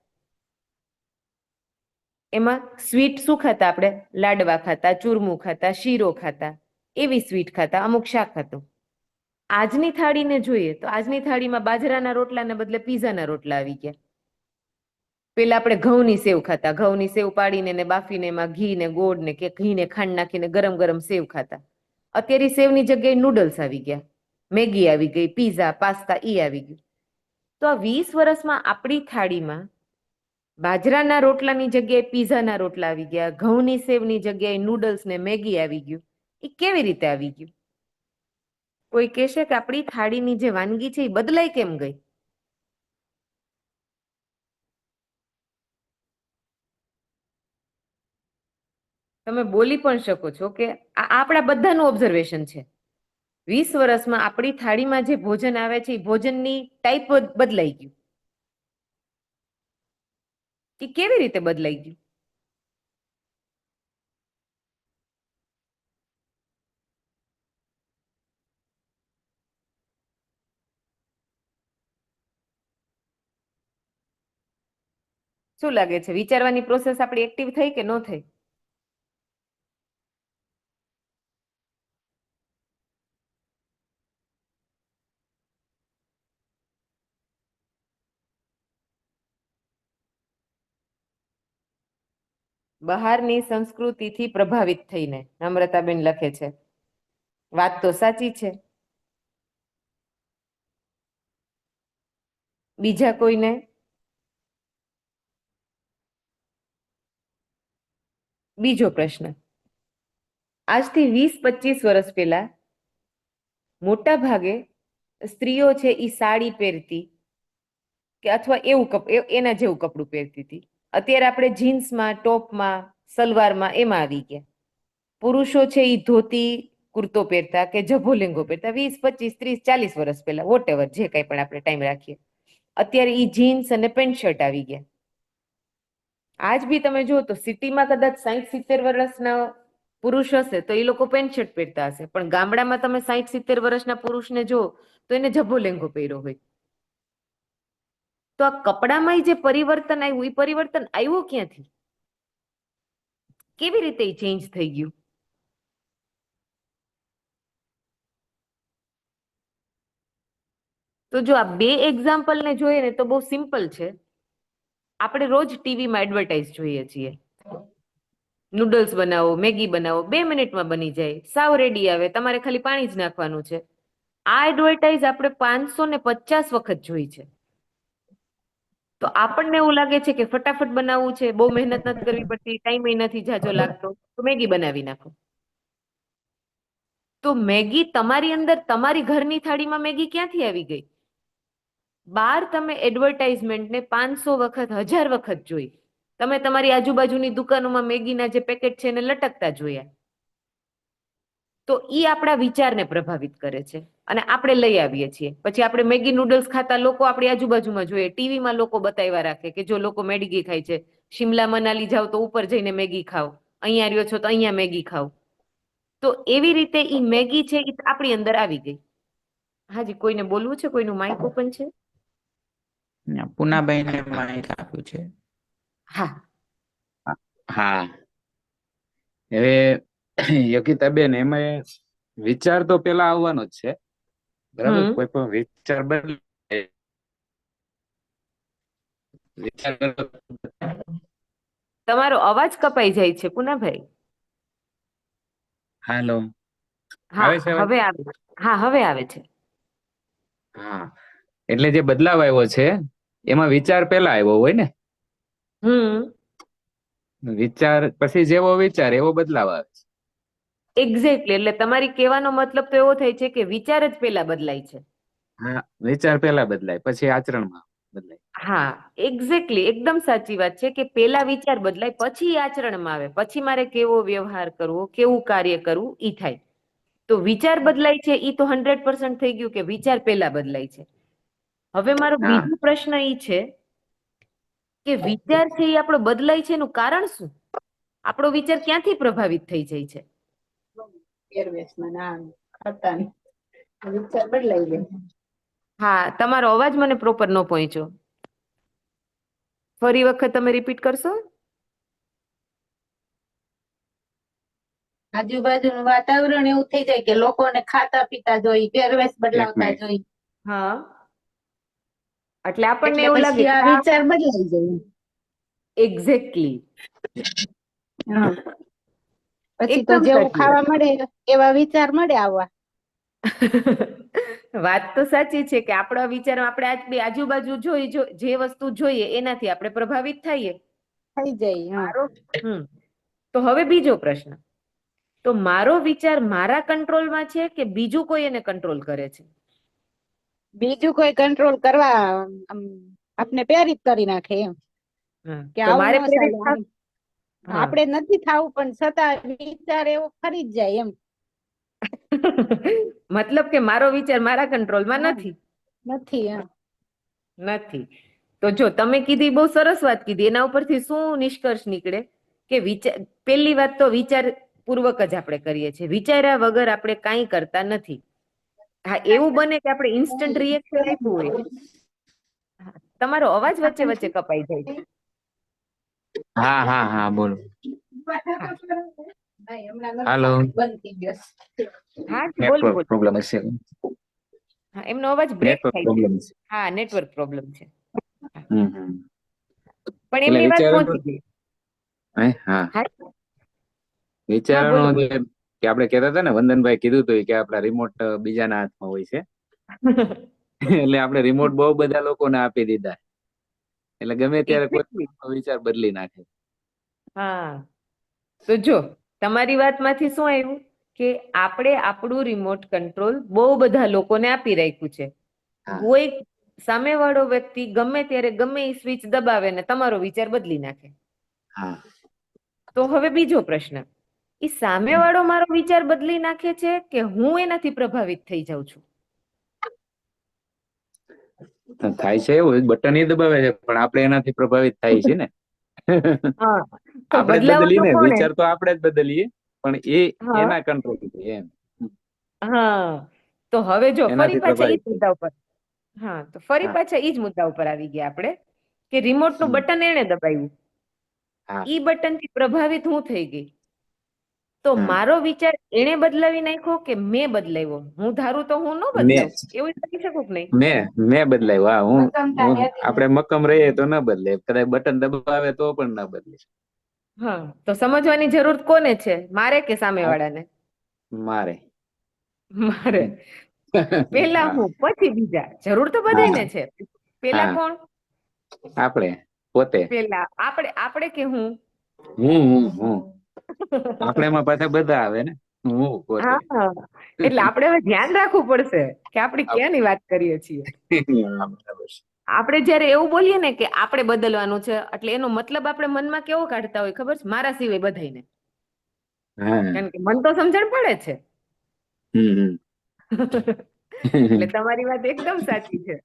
એમાં સ્વીટ શું ખાતા? આપણે લાડવા ખાતા, ચૂરમું ખાતા, શીરો ખાતા, એવી સ્વીટ ખાતા, અમુક શાક હતું. આજની થાળીને જોઈએ તો આજની થાળીમાં બાજરાના રોટલાને બદલે પીઝાના રોટલા આવી ગયા. પેલા આપણે ઘઉંની સેવ ખાતા, ઘઉંની સેવ પાડીને ને બાફીને એમાં ઘી ને ગોળ ને કે ઘી ને ખાંડ નાખીને ગરમ ગરમ સેવ ખાતા. અત્યારે સેવની જગ્યાએ નૂડલ્સ આવી ગયા, મેગી આવી ગઈ, પીઝા, પાસ્તા ઈ આવી ગયું. તો આ 20 વર્ષમાં આપણી થાળીમાં બાજરાના રોટલાની જગ્યાએ પીઝાના રોટલા આવી ગયા, ઘઉંની સેવની જગ્યાએ નૂડલ્સ ને મેગી આવી ગયું. એ કેવી રીતે આવી ગયું? કોઈ કહેશે કે આપણી થાળીની જે વાનગી છે એ બદલાઈ કેમ ગઈ? તમે બોલી પણ શકો છો કે આ આપણા બધાનું ઓબ્ઝર્વેશન છે. 20 વર્ષમાં આપણી થાળીમાં જે ભોજન આવે છે એ ભોજનની ટાઈપ બદલાઈ ગયું. એ કેવી રીતે બદલાઈ ગયું? શું લાગે છે? વિચારવાની પ્રોસેસ આપણી એક્ટિવ થઈ કે ન થઈ? બહારની સંસ્કૃતિથી પ્રભાવિત થઈને, નમ્રતાબેન લખે છે. વાત તો સાચી છે. બીજા કોઈને? બીજો પ્રશ્ન. આજથી 20-25 વર્ષ પહેલા મોટા ભાગે સ્ત્રીઓ છે એ સાડી પહેરતી કે અથવા એના જેવું કપડું પહેરતી હતી. અત્યારે આપણે જીન્સમાં, ટોપમાં, સલવારમાં એમાં આવી ગયા. પુરુષો છે એ ધોતી કુર્તો પહેરતા કે જભો લેંગો પહેરતા 20-25-30-40 વર્ષ પહેલા, વોટ એવર, જે કંઈ પણ આપણે ટાઈમ રાખીએ. અત્યારે એ જીન્સ અને પેન્ટ શર્ટ આવી ગયા. આજ બી તમે જુઓ તો સિટીમાં કદાચ 60-70 વર્ષના પુરુષ હશે તો એ લોકો પેન્ટ શર્ટ પહેરતા હશે, પણ ગામડામાં તમે 60-70 વર્ષના પુરુષને જો તો એને જભો લેંગો પહેર્યો હોય. તો આ કપડામાં જે પરિવર્તન આવ્યું એ પરિવર્તન આવ્યું ક્યાંથી? કેવી રીતે એ ચેન્જ થઈ ગયું? તો જો આ બે એક્ઝામ્પલને જોઈએ ને તો બહુ સિમ્પલ છે. આપણે રોજ ટીવીમાં એડવર્ટાઇઝ જોઈએ છીએ. નૂડલ્સ બનાવો, મેગી બનાવો, 2 મિનિટમાં બની જાય, સાવ રેડી આવે, તમારે ખાલી પાણી જ નાખવાનું છે. આ એડવર્ટાઇઝ આપણે 550 વખત જોઈ છે. તો આપણને એવું લાગે છે કે ફટાફટ બનાવવું છે, બહુ મહેનત નથી કરવી પડતી, ટાઈમ નથી જાજો લાગતો, તો મેગી બનાવી નાખો. તો મેગી તમારી અંદર, તમારી ઘરની થાળીમાં મેગી ક્યાંથી આવી ગઈ? બહાર તમે એડવર્ટાઇઝમેન્ટને 500 વખત, 1000 વખત જોઈ. તમે તમારી આજુબાજુની દુકાનોમાં મેગીના જે પેકેટ છે એને લટકતા જોયા. તો ઈ આપણા વિચારને પ્રભાવિત કરે છે અને આપણે લઈ આવીએ છીએ. પછી આપણે મેગી નૂડલ્સ ખાતા લોકો આપણી આજુબાજુમાં જોઈએ, ટીવીમાં લોકો બતાવ્યા રાખે કે જો લોકો મેગી ખાય છે, શિમલા મનાલી જાવ તો ઉપર જઈને મેગી ખાવ, અહીંયા રહ્યો છો તો અહીંયા મેગી ખાવ. તો એવી રીતે ઈ મેગી છે એ આપણી અંદર આવી ગઈ. હાજી, કોઈને બોલવું છે? કોઈનું માઇક ઓપન છે? પૂનાભાઈને માહિતી આપ્યું છે. હા હા, હવે યોગિતાબેન, એમાં વિચાર તો પેલા આવવાનો જ છે, બરાબર? કોઈ પણ વિચાર બદલે તમારો અવાજ કપાઈ જાય છે પૂનાભાઈ. હાલો, હા આવે છે અવાજ? હવે આવે. હા હવે આવે છે. હા, એટલે જે બદલાવ આવ્યો છે એમાં વિચાર પેલા આવ્યો હોય ને, વિચાર પછી જેવો વિચાર એવો બદલાવ આવે છે. એક્ઝેક્ટલી. એટલે તમારી કહેવાનો મતલબ તો એવો થાય છે કે વિચાર જ પેલા બદલાય છે. હા, વિચાર પેલા બદલાય, પછી આચરણમાં બદલાય. હા એક્ઝેક્ટલી, એકદમ સાચી વાત છે કે પેલા વિચાર બદલાય, પછી આચરણમાં આવે, પછી મારે કેવો વ્યવહાર કરવો, કેવું કાર્ય કરવું ઈ થાય. તો વિચાર બદલાય છે ઈ તો 100% થઈ ગયું કે વિચાર પેલા બદલાય છે. હવે મારો હા. બીજો પ્રશ્ન ઈ છે કે વિચાર છે એ આપણો બદલાય છે એનું કારણ શું? આપણો વિચાર ક્યાંથી પ્રભાવિત થઈ જાય છે? હા, તમારો અવાજ મને પ્રોપર ન પહોંચ્યો. ફરી વખત તમે રિપીટ કરશો? આજુબાજુનું વાતાવરણ એવું થઈ જાય કે લોકોને ખાતા પીતા જોઈ, પહેરવેશ બદલાવતા મિનિટ. જોઈ, હા, એટલે આપણને એટલે એવું લાગે પછી આ કે વિચાર બદલાઈ જાય. એક્ઝેક્ટલી. હા. પછી તો એકદમ જેવું સાચી વાત. ખાવા મળે એવા વિચાર મળે આવવા. વાત તો સાચી છે કે આપણા વિચાર આપણે આજુબાજુ જોઈ જે વસ્તુ જોઈએ એનાથી આપણે પ્રભાવિત થઈએ. થઈ જાય. હા. તો હવે બીજો પ્રશ્ન તો મારો વિચાર મારા કંટ્રોલમાં છે કે બીજું કોઈ એને કંટ્રોલ કરે છે? બીજું કોઈ કંટ્રોલ કરવા આપને પ્રેરિત કરી નાખે એમ હા, કે તો આવું મારે ન પ્રેરિત ચાલે. હા. આપણે નથી થવું પણ છતાં વિચાર એવો ફરી જ જાય એમ. મતલબ કે મારો વિચાર મારા કંટ્રોલમાં નથી. નથી એમ. નથી. તો જો તમે કીધી બહુ સરસ વાત કીધી, એના ઉપરથી શું નિષ્કર્ષ નીકળે કે વિચાર, પહેલી વાત તો વિચાર પૂર્વક જ આપણે કરીએ છીએ, વિચાર્યા વગર આપણે કાંઈ કરતા નથી. હા, એવું બને કે આપણે ઇન્સ્ટન્ટ રિએક્શન આપ્યું હોય. હા, તમારો અવાજ વચ્ચે વચ્ચે કપાઈ જાય છે. હા હા હા બોલો. હા. હાલો. બંધ થઈ ગયો. હા, બોલો નેટવર્ક બોલો. પ્રોબ્લેમ હશે. હા, એમનો અવાજ બ્રેક નેટવર્ક થાય છે. પ્રોબ્લેમ છે. હા, નેટવર્ક પ્રોબ્લેમ છે. હમ. પણ એટલે એમની વાત વિચારવાનું, પહોંચી ગઈ. હા હા, હા, બોલો વિચારવાનું જે કે આપણે કહેતા હતા ને, વંદનભાઈ કીધું હતું કે આપણા રિમોટ બીજાના હાથમાં હોય છે. એટલે આપણે રિમોટ બહુ બધા લોકોને આપી દીધા, એટલે ગમે ત્યારે Exactly. કોઈ વિચાર બદલી નાખે. હા, તો જો તમારી વાતમાંથી શું આવ્યું કે આપણે આપણું રિમોટ કંટ્રોલ બહુ બધા લોકોને આપી રાખ્યું છે. હા. કોઈ સામેવાળો વ્યક્તિ ગમે ત્યારે ગમે એ સ્વિચ દબાવે ને તમારો વિચાર બદલી નાખે. હા. તો હવે બીજો પ્રશ્ન, એ સામેવાળો મારો વિચાર બદલી નાખે છે કે હું એનાથી પ્રભાવિત થઈ જાઉં છું? થાય છે એવું, બટન એ દબાવે છે પણ આપણે એનાથી પ્રભાવિત થાય છે ને. હા, તો આપણે જ બદલીએ બદલાવાનું ને, કોણે? વિચાર તો આપણે જ બદલીએ પણ એ હા, એના કંટ્રોલ એમ હા. તો હવે જો ફરી એનાથી પાછા ઈ પ્રભાવિત જ થાય. મુદ્દા ઉપર, હા, તો ફરી હા પાછા ઈ જ મુદ્દા ઉપર આવી ગયા આપણે કે રિમોટનું હમ, બટન એણે દબાવ્યું, હા ઈ બટનથી પ્રભાવિત હું થઈ ગઈ. તો હા મારો વિચાર એણે બદલાવી નાખ્યો કે મેં બદલાવ્યો? હું ધારું તો હું ન મેં બદલાવ, એવું કરી શકું કે નહીં? મેં બદલાયું. હા, મક્કમતા હું રહેતી આપણે નથી. મક્કમ રહીએ તો ના બદલે, કદાચ બટન દબાવે તો પણ ના બદલે. હા, તો સમજવાની જરૂર કોને છે, મારે કે સામેવાળાને? મારે. મારે. પેલા હા હું, પછી બીજા. જરૂર તો હા બધાને છે. પેલા હા કોણ? આપણે પોતે. પેલા આપણે કે હું? હું આપણે એમાં પાછા બધા આવે ને, હું પોતે. હા, એટલે આપણે હવે ધ્યાન રાખવું પડશે કે આપણે ક્યાંની વાત કરીએ છીએ. હા, બરાબર છે. આપણે જયારે એવું બોલીએ ને કે આપણે બદલવાનું છે, એટલે એનો મતલબ આપણે મનમાં કેવો કાઢતા હોય ખબર છે? મારા સિવાય બધાયને. હા. કારણ કે મન તો સમજણ પડે છે. હમ એટલે તમારી વાત એકદમ સાચી છે.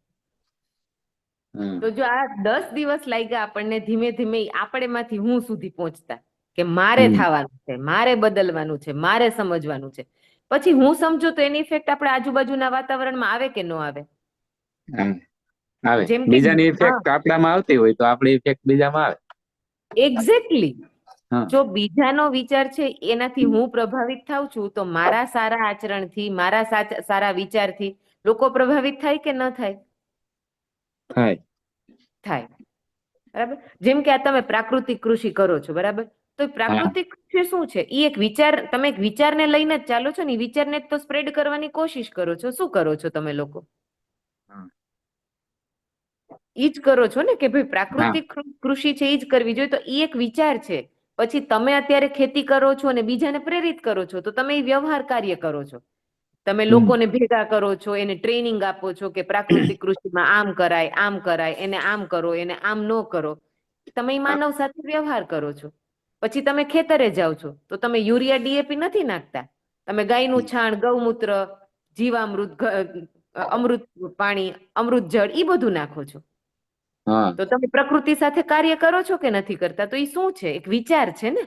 હમ તો જો આ 10 દિવસ લાગ્યા આપણને ધીમે ધીમે આપણેમાંથી હું સુધી પહોંચતા કે મારે થવાનું છે, મારે બદલવાનું છે, મારે સમજવાનું છે. પછી હું સમજુ તો એની ઇફેક્ટ આપણા આજુબાજુના વાતાવરણમાં આવે કે ન આવે? હા, આવે. જેમ કે બીજાની હા, ઇફેક્ટ આપણામાં આવતી હોય તો આપણી ઇફેક્ટ બીજામાં આવે. એક્ઝેક્ટલી. હા જો બીજાનો વિચાર છે એનાથી હું પ્રભાવિત થાઉં છું, તો મારા સારા આચરણથી, મારા સારા વિચારથી લોકો પ્રભાવિત થાય કે ન થાય? થાય. થાય. બરાબર. જેમ કે આ તમે પ્રાકૃતિક કૃષિ કરો છો, બરાબર? તો હા પ્રાકૃતિક કૃષિ શું છે? એ એક વિચાર, તમે એક વિચારને લઈને જ ચાલો છો ને, એ વિચારને જ તો સ્પ્રેડ કરવાની કોશિશ કરો છો. શું કરો છો તમે લોકો? હા. ઈ જ કરો છો ને કે ભાઈ હા પ્રાકૃતિક કૃષિ છે ઈ જ કરવી જોઈએ, તો ઈ એક વિચાર છે. પછી તમે અત્યારે ખેતી કરો છો અને બીજાને પ્રેરિત કરો છો, તો તમે એ વ્યવહાર કાર્ય કરો છો. તમે હમ લોકોને ભેગા કરો છો, એને ટ્રેનિંગ આપો છો કે પ્રાકૃતિક કૃષિમાં આમ કરાય, આમ કરાય, એને આમ કરો, એને આમ ન કરો. તમે માનવ સાથે વ્યવહાર કરો છો. પછી તમે ખેતરે જાઓ છો, તો તમે યુરિયા ડીએપી નથી નાખતા. તમે ગાયનું છાણ, ગૌમૂત્ર, જીવામૃત, અમૃત પાણી, અમૃત જળ, ઈ બધું નાખો છો. હા તો તમે પ્રકૃતિ સાથે કાર્ય કરો છો કે નથી કરતા? તો એ શું છે? એક વિચાર છે ને.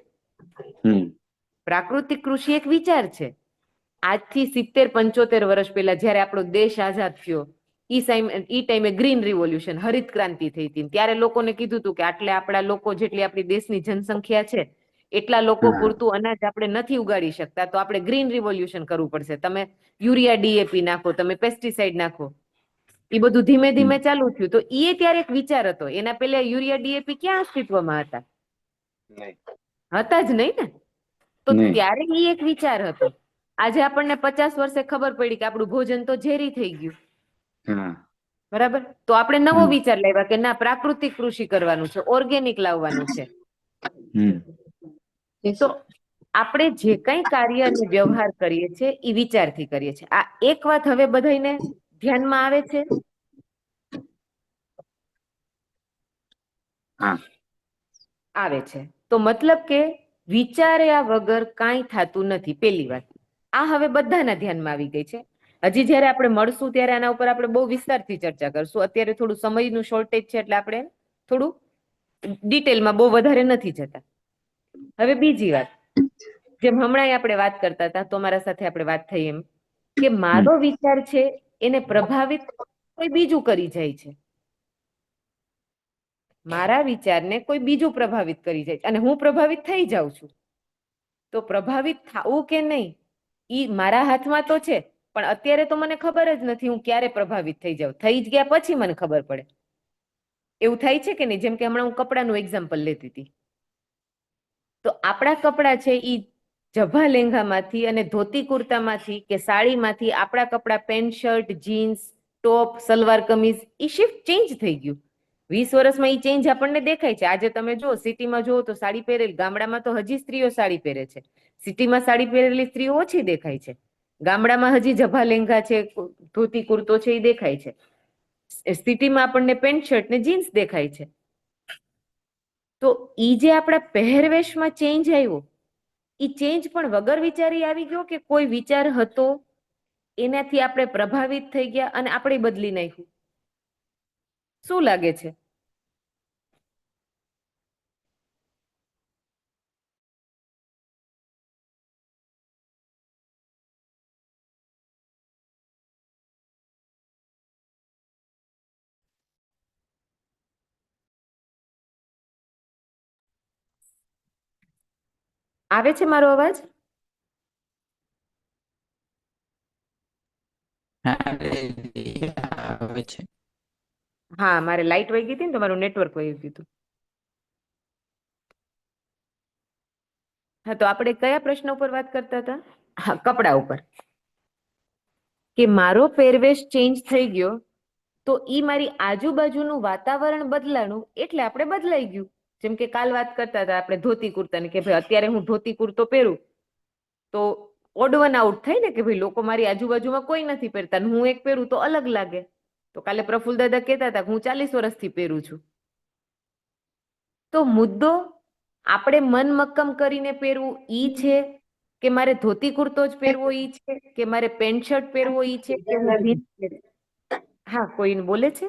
હમ પ્રાકૃતિક કૃષિ એક વિચાર છે. આજથી 70-75 વર્ષ પહેલા જયારે આપણો દેશ આઝાદ થયો, ઈ ટાઈમે ગ્રીન રિવોલ્યુશન, હરિત ક્રાંતિ થઈ હતી. ત્યારે લોકોને કીધું હતું કે આટલે આપણા લોકો જેટલી આપણી દેશની જનસંખ્યા છે, એટલા લોકો હા પૂરતું અનાજ આપણે નથી ઉગાડી શકતા, તો આપણે ગ્રીન રિવોલ્યુશન કરવું પડશે. તમે યુરિયા ડીએપી નાખો, તમે પેસ્ટિસાઇડ નાખો. એ બધું ધીમે હમ ધીમે ચાલુ થયું. તો એ ત્યારે એક વિચાર હતો. એના પહેલા યુરિયા ડીએપી ક્યાં અસ્તિત્વમાં હતા? નહીં હતા જ નહીં ને. તો નહીં ત્યારે એ એક વિચાર હતો. આજે આપણને 50 વર્ષે ખબર પડી કે આપણું ભોજન તો ઝેરી થઈ ગયું. હા બરાબર. તો આપણે નવો હમ વિચાર લાવ્યા કે ના, પ્રાકૃતિક કૃષિ કરવાનું છે, ઓર્ગેનિક લાવવાનું છે. હમ તો આપણે જે કંઈ કાર્ય અને વ્યવહાર કરીએ છીએ એ વિચારથી કરીએ છીએ. આ એક વાત હવે બધાને ધ્યાનમાં આવે છે? હા. આવે છે. તો મતલબ કે વિચાર્યા વગર કાંઈ થતું નથી. પેલી વાત આ હવે બધાના ધ્યાનમાં આવી ગઈ છે. હજી જયારે આપણે મળશું ત્યારે આના ઉપર આપણે બહુ વિસ્તારથી ચર્ચા કરશું. અત્યારે થોડું સમયનું શોર્ટેજ છે એટલે આપણે થોડું ડિટેલમાં બહુ વધારે નથી જતા. હવે બીજી વાત, જેમ હમણાં આપણે વાત કરતા હતા તો મારા સાથે આપણે વાત થઈ એમ કે મારો વિચાર છે એને પ્રભાવિત કોઈ બીજું કરી જાય છે. મારા વિચારને કોઈ બીજું પ્રભાવિત કરી જાય છે અને હું પ્રભાવિત થઈ જાઉં છું. તો પ્રભાવિત થવું કે નહીં ઈ મારા હાથમાં તો છે, પણ અત્યારે તો મને ખબર જ નથી હું ક્યારે પ્રભાવિત થઈ જાઉં. થઈ જ ગયા પછી મને ખબર પડે. એવું થાય છે કે નહીં? જેમ કે હમણાં હું કપડાનું એક્ઝામ્પલ લેતી હતી. તો આપણા કપડાં છે ઈ જભા લેંઘામાંથી અને ધોતી કુર્તામાંથી કે સાડીમાંથી આપણા કપડાં pant shirt jeans top salwar kameez ઈ શિફ્ટ ચેન્જ થઈ ગયું. 20 વર્ષમાં ઈ ચેન્જ આપણને દેખાય છે. આજે તમે જો સિટીમાં જુઓ તો સાડી પહેરેલ, ગામડામાં તો હજી સ્ત્રીઓ સાડી પહેરે છે. સિટીમાં સાડી પહેરેલી સ્ત્રીઓ ઓછી દેખાય છે. ગામડામાં હજી જભા લેંઘા છે, ધોતી કુર્તો છે એ દેખાય છે. સિટીમાં આપણને પેન્ટ શર્ટ ને જીન્સ દેખાય છે. તો ઈ જે આપણા પહેરવેશમાં ચેન્જ આવ્યો, ઈ ચેન્જ પણ વગર વિચારી આવી ગયો કે કોઈ વિચાર હતો એનાથી આપણે પ્રભાવિત થઈ ગયા અને આપણે બદલી નાખ્યું? શું લાગે છે? આવે છે મારો અવાજ? આવે છે. હા, મારે લાઈટ વહી ગઈ હતી ને તમારું નેટવર્ક વહી ગયું હતું. હા, તો આપણે કયા પ્રશ્ન ઉપર વાત કરતા હતા? હા, કપડા ઉપર. કે મારો પહેરવેશ ચેન્જ થઈ ગયો તો ઈ મારી આજુબાજુનું વાતાવરણ બદલાણું એટલે આપણે બદલાઈ ગયું. જેમ કે કાલ વાત કરતા હતા આપણે ધોતી કુર્તાની કે ભાઈ અત્યારે હું ધોતી કુર્તો પહેરું તો ઓડ વન આઉટ થાય ને કે ભાઈ લોકો મારી આજુબાજુમાં કોઈ નથી પહેરતા, હું એક પહેરું તો અલગ લાગે. તો કાલે પ્રફુલ્લ દાદા કહેતા હતા કે હું 40 વર્ષથી પહેરું છું. તો મુદ્દો આપણે મન મક્કમ કરીને પહેરવું ઈ છે કે મારે ધોતી કુર્તો જ પહેરવો ઈ છે કે મારે પેન્ટ શર્ટ પહેરવો ઈ છે કે હું જીન્સ પહેરું? હા, કોઈને બોલે છે?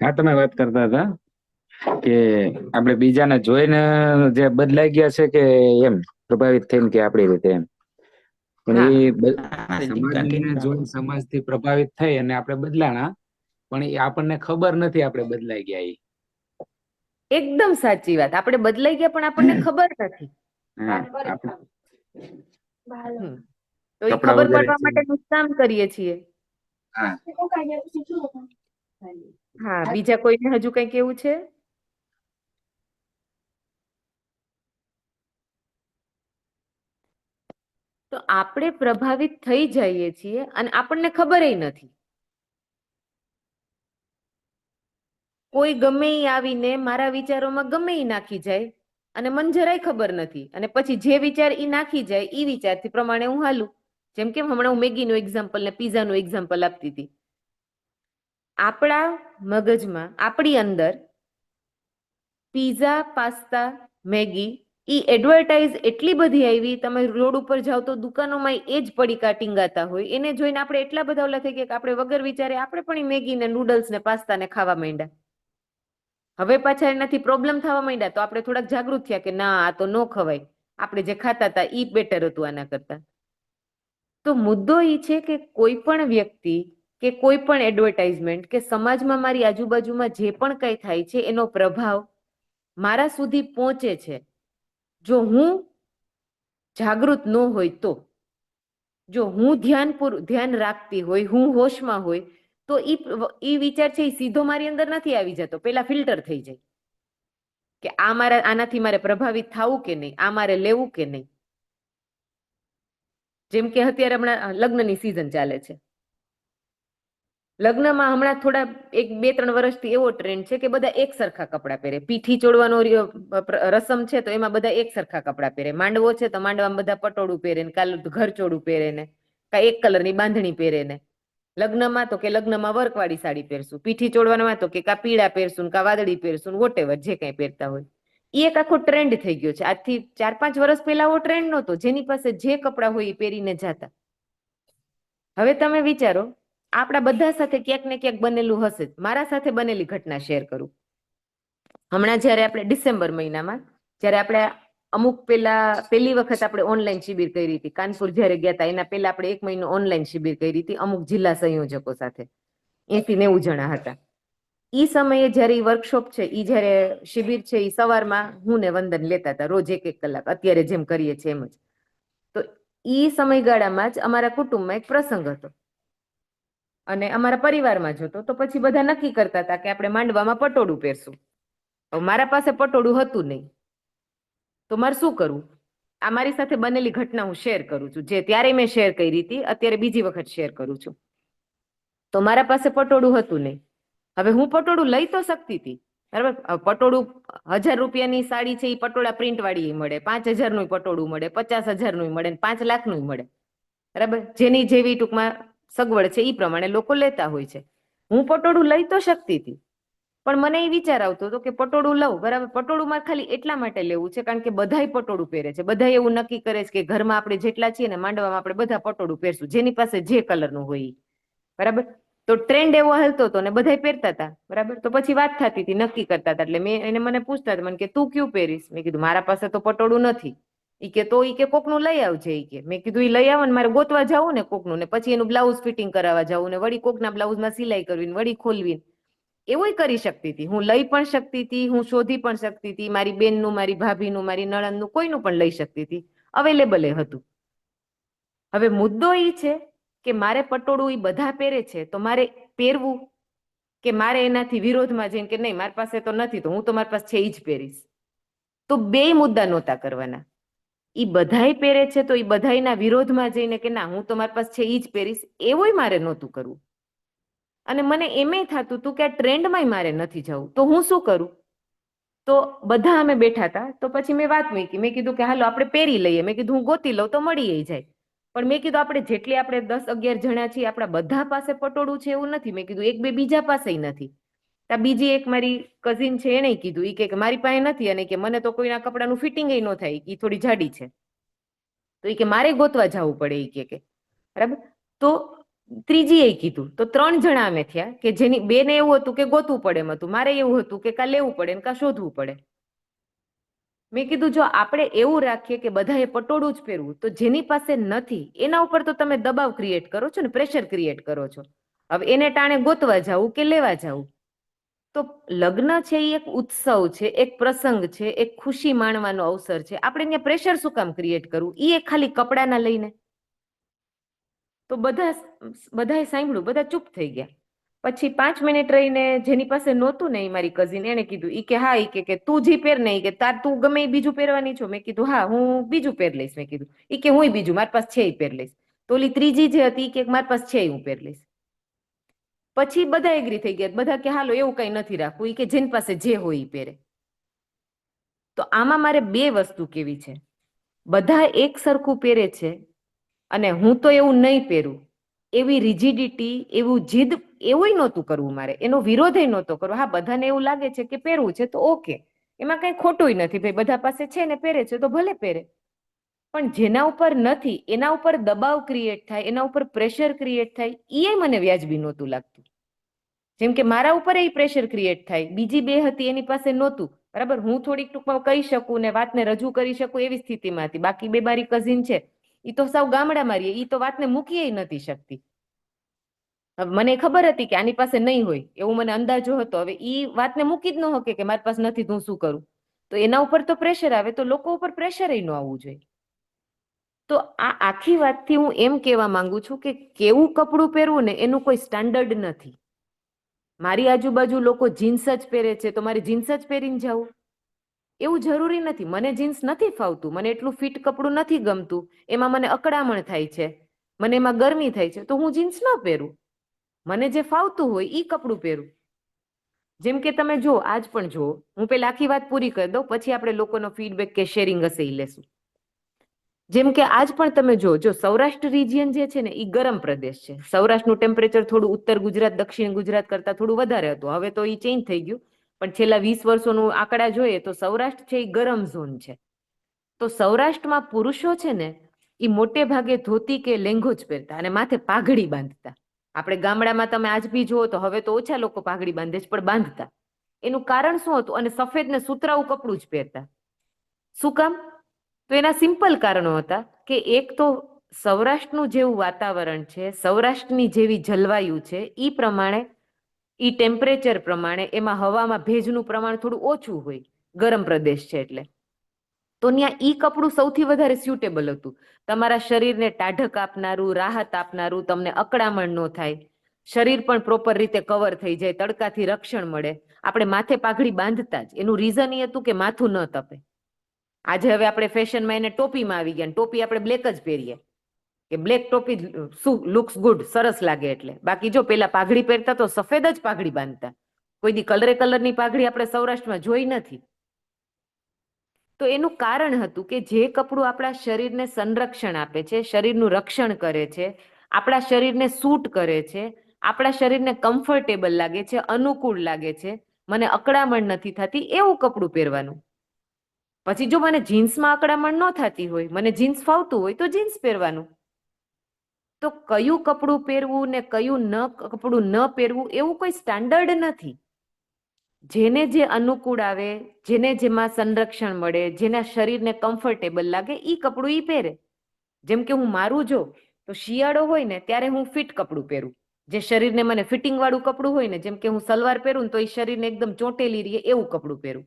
હા, તમે વાત કરતા હતા કે આપણે બીજાને જોઈને જે બદલાઈ ગયા છે કે એમ પ્રભાવિત થઈને કે આપણી રીતે એમ. પણ એ સમાજને જોઈને સમાજથી પ્રભાવિત થઈ અને આપણે બદલાણા, પણ એ આપણને ખબર નથી આપણે બદલાઈ ગયા એ. એકદમ સાચી વાત. આપણે બદલાઈ ગયા પણ આપણને ખબર નથી. તો એ ખબર પડવા માટે કામ કરીએ છીએ. હા, બીજા કોઈને હજુ કઈ કેવું છે? તો આપણે પ્રભાવિત થઈ જઈએ છીએ અને આપણને ખબર નથી. કોઈ ગમે ઈ આવીને મારા વિચારોમાં ગમે ઈ નાખી જાય અને મને જરાય ખબર નથી અને પછી જે વિચાર ઈ નાખી જાય ઈ વિચારથી પ્રમાણે હું હાલું. જેમ કે હમણાં હું મેગીનું એક્ઝામ્પલ ને પીઝાનું એક્ઝામ્પલ આપતી હતી. આપણા મગજમાં આપણી અંદર પીઝા પાસ્તા મેગી ઈ એડવર્ટાઇઝ એટલી બધી આવી, તમે રોડ ઉપર જાઓ તો દુકાનોમાં એ જ પડીકા ટીંગાતા હોય, એને જોઈને આપણે એટલા બધા ઓલા થઈ ગયા કે આપણે વગર વિચારે આપણે પણ મેગી ને નૂડલ્સ ને પાસ્તા ને ખાવા માંડ્યા. હવે પાછા એનાથી પ્રોબ્લેમ થવા માંડ્યા તો આપણે થોડાક જાગૃત થયા કે ના આ તો ન ખવાય, આપણે જે ખાતા હતા ઈ બેટર હતું આના કરતા. તો મુદ્દો ઈ છે કે કોઈ પણ વ્યક્તિ કે કોઈ પણ એડવર્ટાઇઝમેન્ટ કે સમાજમાં મારી આજુબાજુમાં જે પણ કઈ થાય છે એનો પ્રભાવ મારા સુધી પહોંચે છે. જો હું જાગૃત ન હોય તો, જો હું ધ્યાન રાખતી હોય, હું હોશમાં હોય તો ઈ વિચાર છે એ સીધો મારી અંદર નથી આવી જતો, પેલા ફિલ્ટર થઈ જાય કે આનાથી મારે પ્રભાવિત થવું કે નહીં, આ મારે લેવું કે નહીં. જેમ કે અત્યારે હમણાં લગ્નની સિઝન ચાલે છે લગ્નમાં હમણાં થોડા 1-2-3 વર્ષથી એવો ટ્રેન્ડ છે કે બધા એક સરખા કપડાં પહેરે. પીઠી ચોડવાનો રસમ છે તો એમાં બધા એક સરખા કપડાં પહેરે. માંડવો છે તો માંડવામાં બધા પટોળું પહેરે ને કાલ ઘર ચોડું પહેરે ને કાંઈ એક કલરની બાંધણી પહેરે ને. લગ્નમાં તો કે લગ્નમાં વર્કવાળી સાડી પહેરશું, પીઠી ચોડવામાં તો કે કા પીળા પહેરશું કા વાદળી પહેરશું, વોટેવર જે કંઈ પહેરતા હોય. એ એક આખો ટ્રેન્ડ થઈ ગયો છે. આજથી 4-5 વર્ષ પહેલા એવો ટ્રેન્ડ નહોતો. જેની પાસે જે કપડાં હોય એ પહેરીને જતા. હવે તમે વિચારો, આપણા બધા સાથે ક્યાંક ને ક્યાંક બનેલું હશે. મારા સાથે બનેલી ઘટના શેર કરું. હમણાં જયારે આપણે ડિસેમ્બર મહિનામાં જયારે આપણે અમુક પહેલી વખત આપણે ઓનલાઈન શિબિર કરી હતી, કાનપુર જયારે ગયા હતા એના પહેલા આપણે 1 મહિનો ઓનલાઈન શિબિર કરી હતી અમુક જિલ્લા સંયોજકો સાથે. 80-90 જણા હતા. ઈ સમયે જયારે ઈ વર્કશોપ છે, ઈ જયારે શિબિર છે, ઈ સવારમાં હું ને વંદન લેતા હતા રોજ 1-1 કલાક, અત્યારે જેમ કરીએ છીએ એમ જ. તો ઈ સમયગાળામાં જ અમારા કુટુંબમાં એક પ્રસંગ હતો અને અમારા પરિવારમાં જ હતો. તો પછી બધા નક્કી કરતા હતા કે આપણે માંડવામાં પટોળું પહેરશું. મારા પાસે પટોળું હતું નહીં, તો મારે શું કરવું? આ મારી સાથે બનેલી ઘટના હું શેર કરું છું, જે ત્યારે મેં શેર કરી હતી, અત્યારે બીજી વખત શેર કરું છું. તો મારા પાસે પટોળું હતું નહીં. હવે હું પટોળું લઈ તો શકતી હતી, બરાબર. પટોળું 1000 રૂપિયાની સાડી છે, એ પટોળા પ્રિન્ટ વાળી મળે, 5000 નું પટોળું મળે, 50,000 નું મળે, 5 લાખ નું મળે, બરાબર. જેની જેવી ટૂંકમાં સગવડ છે એ પ્રમાણે લોકો લેતા હોય છે. હું પટોળું લઈ તો શકતી હતી, પણ મને એ વિચાર આવતો હતો કે પટોળું લઉં, બરાબર. પટોળું માં ખાલી એટલા માટે લેવું છે કારણ કે બધાય પટોળું પહેરે છે. બધા એવું નક્કી કરે છે કે ઘરમાં આપણે જેટલા છીએ ને માંડવામાં આપણે બધા પટોળું પહેરશું, જેની પાસે જે કલરનું હોય, બરાબર. તો ટ્રેન્ડ એવો હાલતો હતો ને બધા પહેરતા હતા, બરાબર. તો પછી વાત થતી હતી, નક્કી કરતા હતા. એટલે મને પૂછતા હતા, મને કે તું કયું પહેરીશ? મેં કીધું મારા પાસે તો પટોળું નથી. ઈ કે તો ઈ કે કોકનું લઈ આવજે. ઈ કે મેં કીધું ઈ લઈ આવો ને મારે ગોતવા જવું ને કોકનું, ને પછી એનું બ્લાઉઝ ફિટિંગ કરાવવા જવું ને વળી કોકના બ્લાઉઝમાં સિલાઈ કરવી ને વળી ખોલવી, એવું કરી શકતી હતી. હું લઈ પણ શકતી હતી, હું શોધી પણ શકતી હતી. મારી બેનનું, મારી ભાભીનું, મારી નણંદનું, કોઈનું પણ લઈ શકતી હતી. અવેલેબલ એ હતું. હવે મુદ્દો એ છે કે મારે પટોળું એ બધા પહેરે છે તો મારે પહેરવું કે મારે એનાથી વિરોધમાં જઈને કે નહીં મારી પાસે તો નથી તો હું તો મારી પાસે છે એ જ પહેરીશ. તો બે મુદ્દા નહોતા કરવાના. એ બધાય પહેરે છે તો એ બધાયના વિરોધમાં જઈને કે ના હું તો મારી પાસે છે એ જ પહેરીશ, એવું મારે નહોતું કરવું. અને મને એમેય થતું હતું કે આ ટ્રેન્ડમાં મારે નથી જવું, તો હું શું કરું? તો બધા અમે બેઠા હતા. તો પછી મેં વાત મૂકી, મેં કીધું કે હાલો આપણે પહેરી લઈએ. મેં કીધું હું ગોતી લઉં તો મળી જાય. પણ મેં કીધું આપણે 10-11 જણા છીએ, આપણા બધા પાસે પટોળું છે એવું નથી. મેં કીધું 1-2 બીજા પાસે નથી. બીજી એક મારી કઝિન છે, એને કીધું, ઈ કે મારી પાસે નથી, અને કે મને તો કોઈના કપડાનું ફિટિંગ ન થાય, ઈ થોડી જાડી છે, તો ઈ કે મારે ગોતવા જવું પડે. ઈ કે બરાબર. તો ત્રીજી એ કીધું. તો 3 જણા અમે થયા કે જેની બેને એવું હતું કે ગોતવું પડે એમ હતું, મારે એવું હતું કે કા લેવું પડે ને કા શોધવું પડે. મેં કીધું જો આપણે એવું રાખીએ કે બધાએ પટોળું જ પહેરવું, તો જેની પાસે નથી એના ઉપર તો તમે દબાવ ક્રિએટ કરો છો ને, પ્રેશર ક્રિએટ કરો છો. હવે એને ટાણે ગોતવા જવું કે લેવા જવું. તો લગ્ન છે એ એક ઉત્સવ છે, એક પ્રસંગ છે, એક ખુશી માણવાનો અવસર છે. આપણે અહીંયા પ્રેશર શું કામ ક્રિએટ કરવું? એ એક ખાલી કપડાના લઈને. તો બધાએ સાંભળ્યું, બધા ચૂપ થઈ ગયા. પછી 5 મિનિટ રહીને જેની પાસે નહોતું ને, મારી કઝિન, એને કીધું, ઈ કે હા, ઈ કે તું જી પહેર ને, ઈ કે તું ગમે બીજું પહેરવાની છો? મેં કીધું હા હું બીજું પહેર લઈશ. મેં કીધું ઈ કે હું બીજું મારી પાસે છે એ પહેર લઈશ. તો ઓલી ત્રીજી જે હતી કે મારી પાસે છે હું પહેર લઈશ. પછી બધા એગ્રી થઈ ગયા. બધા કે હાલો એવું કઈ નથી રાખવું, ઈ કે જેની પાસે જે હોય એ પહેરે. તો આમાં મારે 2 વસ્તુ કેવી છે, બધા એક સરખું પહેરે છે અને હું તો એવું નહીં પહેરું, એવી રિજિડિટી, એવું જીદ, એવું નહોતું કરવું મારે. એનો વિરોધ નહોતો કરવો. હા, બધાને એવું લાગે છે કે પહેરવું છે તો ઓકે, એમાં કઈ ખોટું નથી. ભાઈ બધા પાસે છે ને પહેરે છે તો ભલે પહેરે. પણ જેના ઉપર નથી એના ઉપર દબાવ ક્રિએટ થાય, એના ઉપર પ્રેશર ક્રિએટ થાય, એ મને વ્યાજબી નહોતું લાગતું. જેમ કે મારા ઉપર એ પ્રેશર ક્રિએટ થાય. બીજી 2 હતી એની પાસે નહોતું, બરાબર. હું થોડીક ટૂંકમાં કહી શકું ને વાતને રજૂ કરી શકું એવી સ્થિતિમાં હતી. બાકી 2 મારી કઝિન છે એ તો સાવ ગામડા મારી, એ તો વાતને મૂકી નથી શકતી. મને ખબર હતી કે આની પાસે નહીં હોય એવું મને અંદાજો હતો. હવે ઈ વાતને મૂકી જ ન શકે કે મારી પાસે નથી તો હું શું કરું? તો એના ઉપર તો પ્રેશર આવે, તો લોકો ઉપર પ્રેશર ન આવવું જોઈએ. તો આ આખી વાતથી હું એમ કહેવા માંગુ છું કે કેવું કપડું પહેરવું ને એનું કોઈ સ્ટાન્ડર્ડ નથી. મારી આજુબાજુ લોકો જીન્સ જ પહેરે છે તો મારે જીન્સ જ પહેરીને જવું એવું જરૂરી નથી. મને જીન્સ નથી ફાવતું, મને એટલું ફિટ કપડું નથી ગમતું, એમાં મને અકળામણ થાય છે, મને એમાં ગરમી થાય છે, તો હું જીન્સ ન પહેરું. મને જે ફાવતું હોય ઈ કપડું પહેરું. જેમ કે તમે જો આજ પણ જો, હું પેલા આખી વાત પૂરી કરી દઉં, પછી આપણે લોકોનો ફીડબેક કે શેરિંગ હશે ઈ લેશું. જેમ કે આજ પણ તમે જો સૌરાષ્ટ્ર રિજિયન જે છે ને એ ગરમ પ્રદેશ છે. સૌરાષ્ટ્રનું ટેમ્પરેચર થોડું ઉત્તર ગુજરાત દક્ષિણ ગુજરાત કરતા થોડું વધારે હતું. હવે તો એ ચેન્જ થઈ ગયું, પણ છેલ્લા 20 વર્ષોનું આંકડા જોઈએ તો સૌરાષ્ટ્ર છે એ ગરમ ઝોન છે. તો સૌરાષ્ટ્રમાં પુરુષો છે ને એ મોટે ભાગે ધોતી કે લેંઘો જ પહેરતા અને માથે પાઘડી બાંધતા. આપણે ગામડામાં તમે આજ બી જુઓ તો હવે તો ઓછા લોકો પાઘડી બાંધે છે, પણ બાંધતા. એનું કારણ શું હતું? અને સફેદ ને સુતરાઉ કપડું જ પહેરતા. શું કામ? તો એના સિમ્પલ કારણો હતા કે એક તો સૌરાષ્ટ્રનું જેવું વાતાવરણ છે, સૌરાષ્ટ્રની જેવી જલવાયુ છે, ઈ પ્રમાણે ઈ ટેમ્પરેચર પ્રમાણે એમાં હવામાં ભેજનું પ્રમાણ થોડું ઓછું હોય, ગરમ પ્રદેશ છે એટલે. તો ત્યાં ઈ કપડું સૌથી વધારે સ્યુટેબલ હતું. તમારા શરીરને ટાઢક આપનારું, રાહત આપનારું, તમને અકળામણ ન થાય, શરીર પણ પ્રોપર રીતે કવર થઈ જાય, તડકાથી રક્ષણ મળે. આપણે માથે પાઘડી બાંધતા જ. એનું રીઝન એ હતું કે માથું ન તપે. આજે હવે આપણે ફેશનમાં એને ટોપીમાં આવી ગયા, ટોપી આપણે બ્લેક જ પહેરીએ કે બ્લેક ટોપી શું લુક્સ ગુડ, સરસ લાગે એટલે. બાકી જો પેલા પાઘડી પહેરતા તો સફેદ જ પાઘડી બાંધતા. કોઈ દી કલરની પાઘડી આપણે સૌરાષ્ટ્રમાં જોઈ નથી. તો એનું કારણ હતું કે જે કપડું આપણા શરીરને સંરક્ષણ આપે છે, શરીરનું રક્ષણ કરે છે, આપણા શરીરને સૂટ કરે છે, આપણા શરીરને કમ્ફર્ટેબલ લાગે છે, અનુકૂળ લાગે છે, મને અકળામણ નથી થતી, એવું કપડું પહેરવાનું. પછી જો મને જીન્સમાં અકળામણ ન થતી હોય, મને જીન્સ ફાવતું હોય તો જીન્સ પહેરવાનું. તો કયું કપડું પહેરવું ને કયું કપડું ન પહેરવું એવું કોઈ સ્ટાન્ડર્ડ નથી. જેને જે અનુકૂળ આવે, જેને જેમાં સંરક્ષણ મળે, જેના શરીરને કમ્ફર્ટેબલ લાગે ઈ કપડું ઈ પહેરે. જેમ કે હું મારું જો તો શિયાળો હોય ને ત્યારે હું ફિટ કપડું પહેરું, જે શરીરને મને ફિટિંગ વાળું કપડું હોય ને, જેમ કે હું સલવાર પહેરું તો એ શરીરને એકદમ ચોંટેલી રહીએ એવું કપડું પહેરું.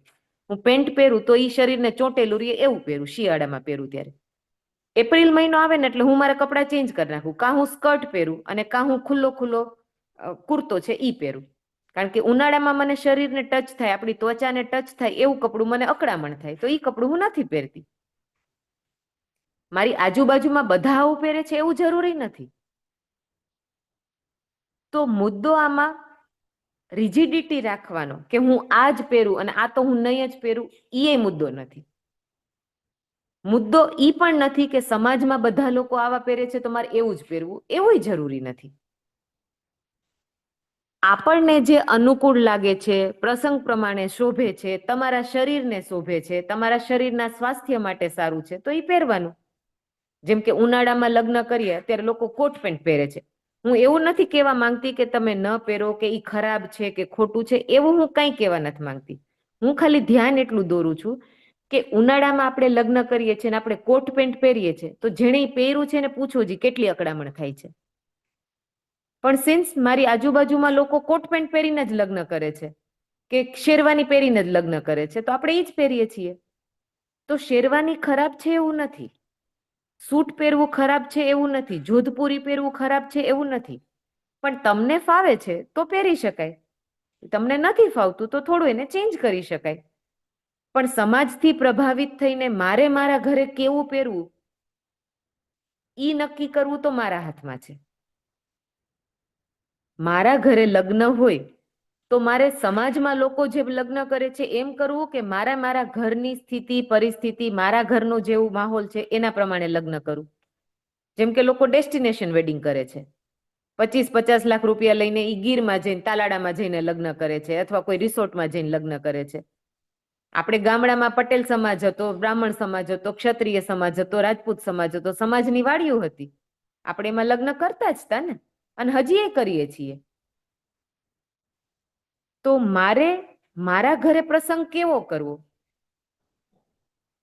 હું પેન્ટ પહેરું તો એ શરીરને ચોંટેલું રહીએ એવું પહેરું, શિયાળામાં પહેરું ત્યારે. એપ્રિલ મહિનો આવે ને એટલે હું મારા કપડાં ચેન્જ કરી નાખું, કાં હું સ્કર્ટ પહેરું અને કાં હું ખુલ્લો કુર્તો છે ઈ પહેરું. કારણ કે ઉનાળામાં મને શરીરને ટચ થાય, આપણી ત્વચાને ટચ થાય એવું કપડું મને અકળામણ થાય, તો ઈ કપડું હું નથી પહેરતી. મારી આજુબાજુમાં બધા આવું પહેરે છે એવું જરૂરી નથી. તો મુદ્દો આમાં રિજિડિટી રાખવાનો કે હું આ જ પહેરું અને આ તો હું નહીં જ પહેરું, એ મુદ્દો નથી. મુદ્દો ઈ પણ નથી કે સમાજમાં બધા લોકો આવા પહેરે છે તો મારે એવું જ પહેરવું, એવું જરૂરી નથી. આપણને જે અનુકૂળ લાગે છે, પ્રસંગ પ્રમાણે શોભે છે, તમારા શરીરને શોભે છે, તમારા શરીરના સ્વાસ્થ્ય માટે સારું છે, તો એ પહેરવાનું. જેમ કે ઉનાળામાં લગ્ન કરીએ ત્યારે લોકો કોટ પેન્ટ પહેરે છે. હું એવું નથી કહેવા માંગતી કે તમે ન પહેરો કે ઈ ખરાબ છે કે ખોટું છે, એવું હું કંઈ કહેવા નથી માંગતી. હું ખાલી ધ્યાન એટલું દોરું છું કે ઉનાળામાં આપણે લગ્ન કરીએ છીએ ને આપણે કોટ પેન્ટ પહેરીએ છીએ તો જેણે પહેર્યું છે એને પૂછો જી કેટલી અકળામણ થાય છે. પણ સિન્સ મારી આજુબાજુમાં લોકો કોટ પેન્ટ પહેરીને જ લગ્ન કરે છે કે શેરવાની પહેરીને જ લગ્ન કરે છે, તો આપણે એ જ પહેરીએ છીએ. તો શેરવાની ખરાબ છે એવું નથી, સૂટ પહેરવું ખરાબ છે એવું નથી, જોધપુરી પહેરવું ખરાબ છે એવું નથી. પણ તમને ફાવે છે તો પહેરી શકાય, તમને નથી ફાવતું તો થોડું એને ચેન્જ કરી શકાય. પણ સમાજથી પ્રભાવિત થઈને મારે મારા ઘરે કેવું પહેરવું ઈ નક્કી કરવું તો મારા હાથમાં છે. મારા ઘરે લગ્ન હોય તો મારે સમાજમાં લોકો જે લગ્ન કરે છે એમ કરવું કે મારા ઘરની સ્થિતિ પરિસ્થિતિ, મારા ઘરનો જેવું માહોલ છે એના પ્રમાણે લગ્ન કરવું. જેમ કે લોકો ડેસ્ટિનેશન વેડિંગ કરે છે, 25-50 લાખ રૂપિયા લઈને ઈ ગીરમાં જઈને તાલાડામાં જઈને લગ્ન કરે છે અથવા કોઈ રિસોર્ટમાં જઈને લગ્ન કરે છે. આપણે ગામડામાં પટેલ સમાજ હતો, બ્રાહ્મણ સમાજ હતો, ક્ષત્રિય સમાજ હતો, રાજપૂત સમાજ હતો, સમાજની વાડીઓ હતી. આપણે એમાં લગ્ન કરતા જ હતા ને, અને હજી એ કરીએ છીએ. તો મારે મારા ઘરે પ્રસંગ કેવો કરવો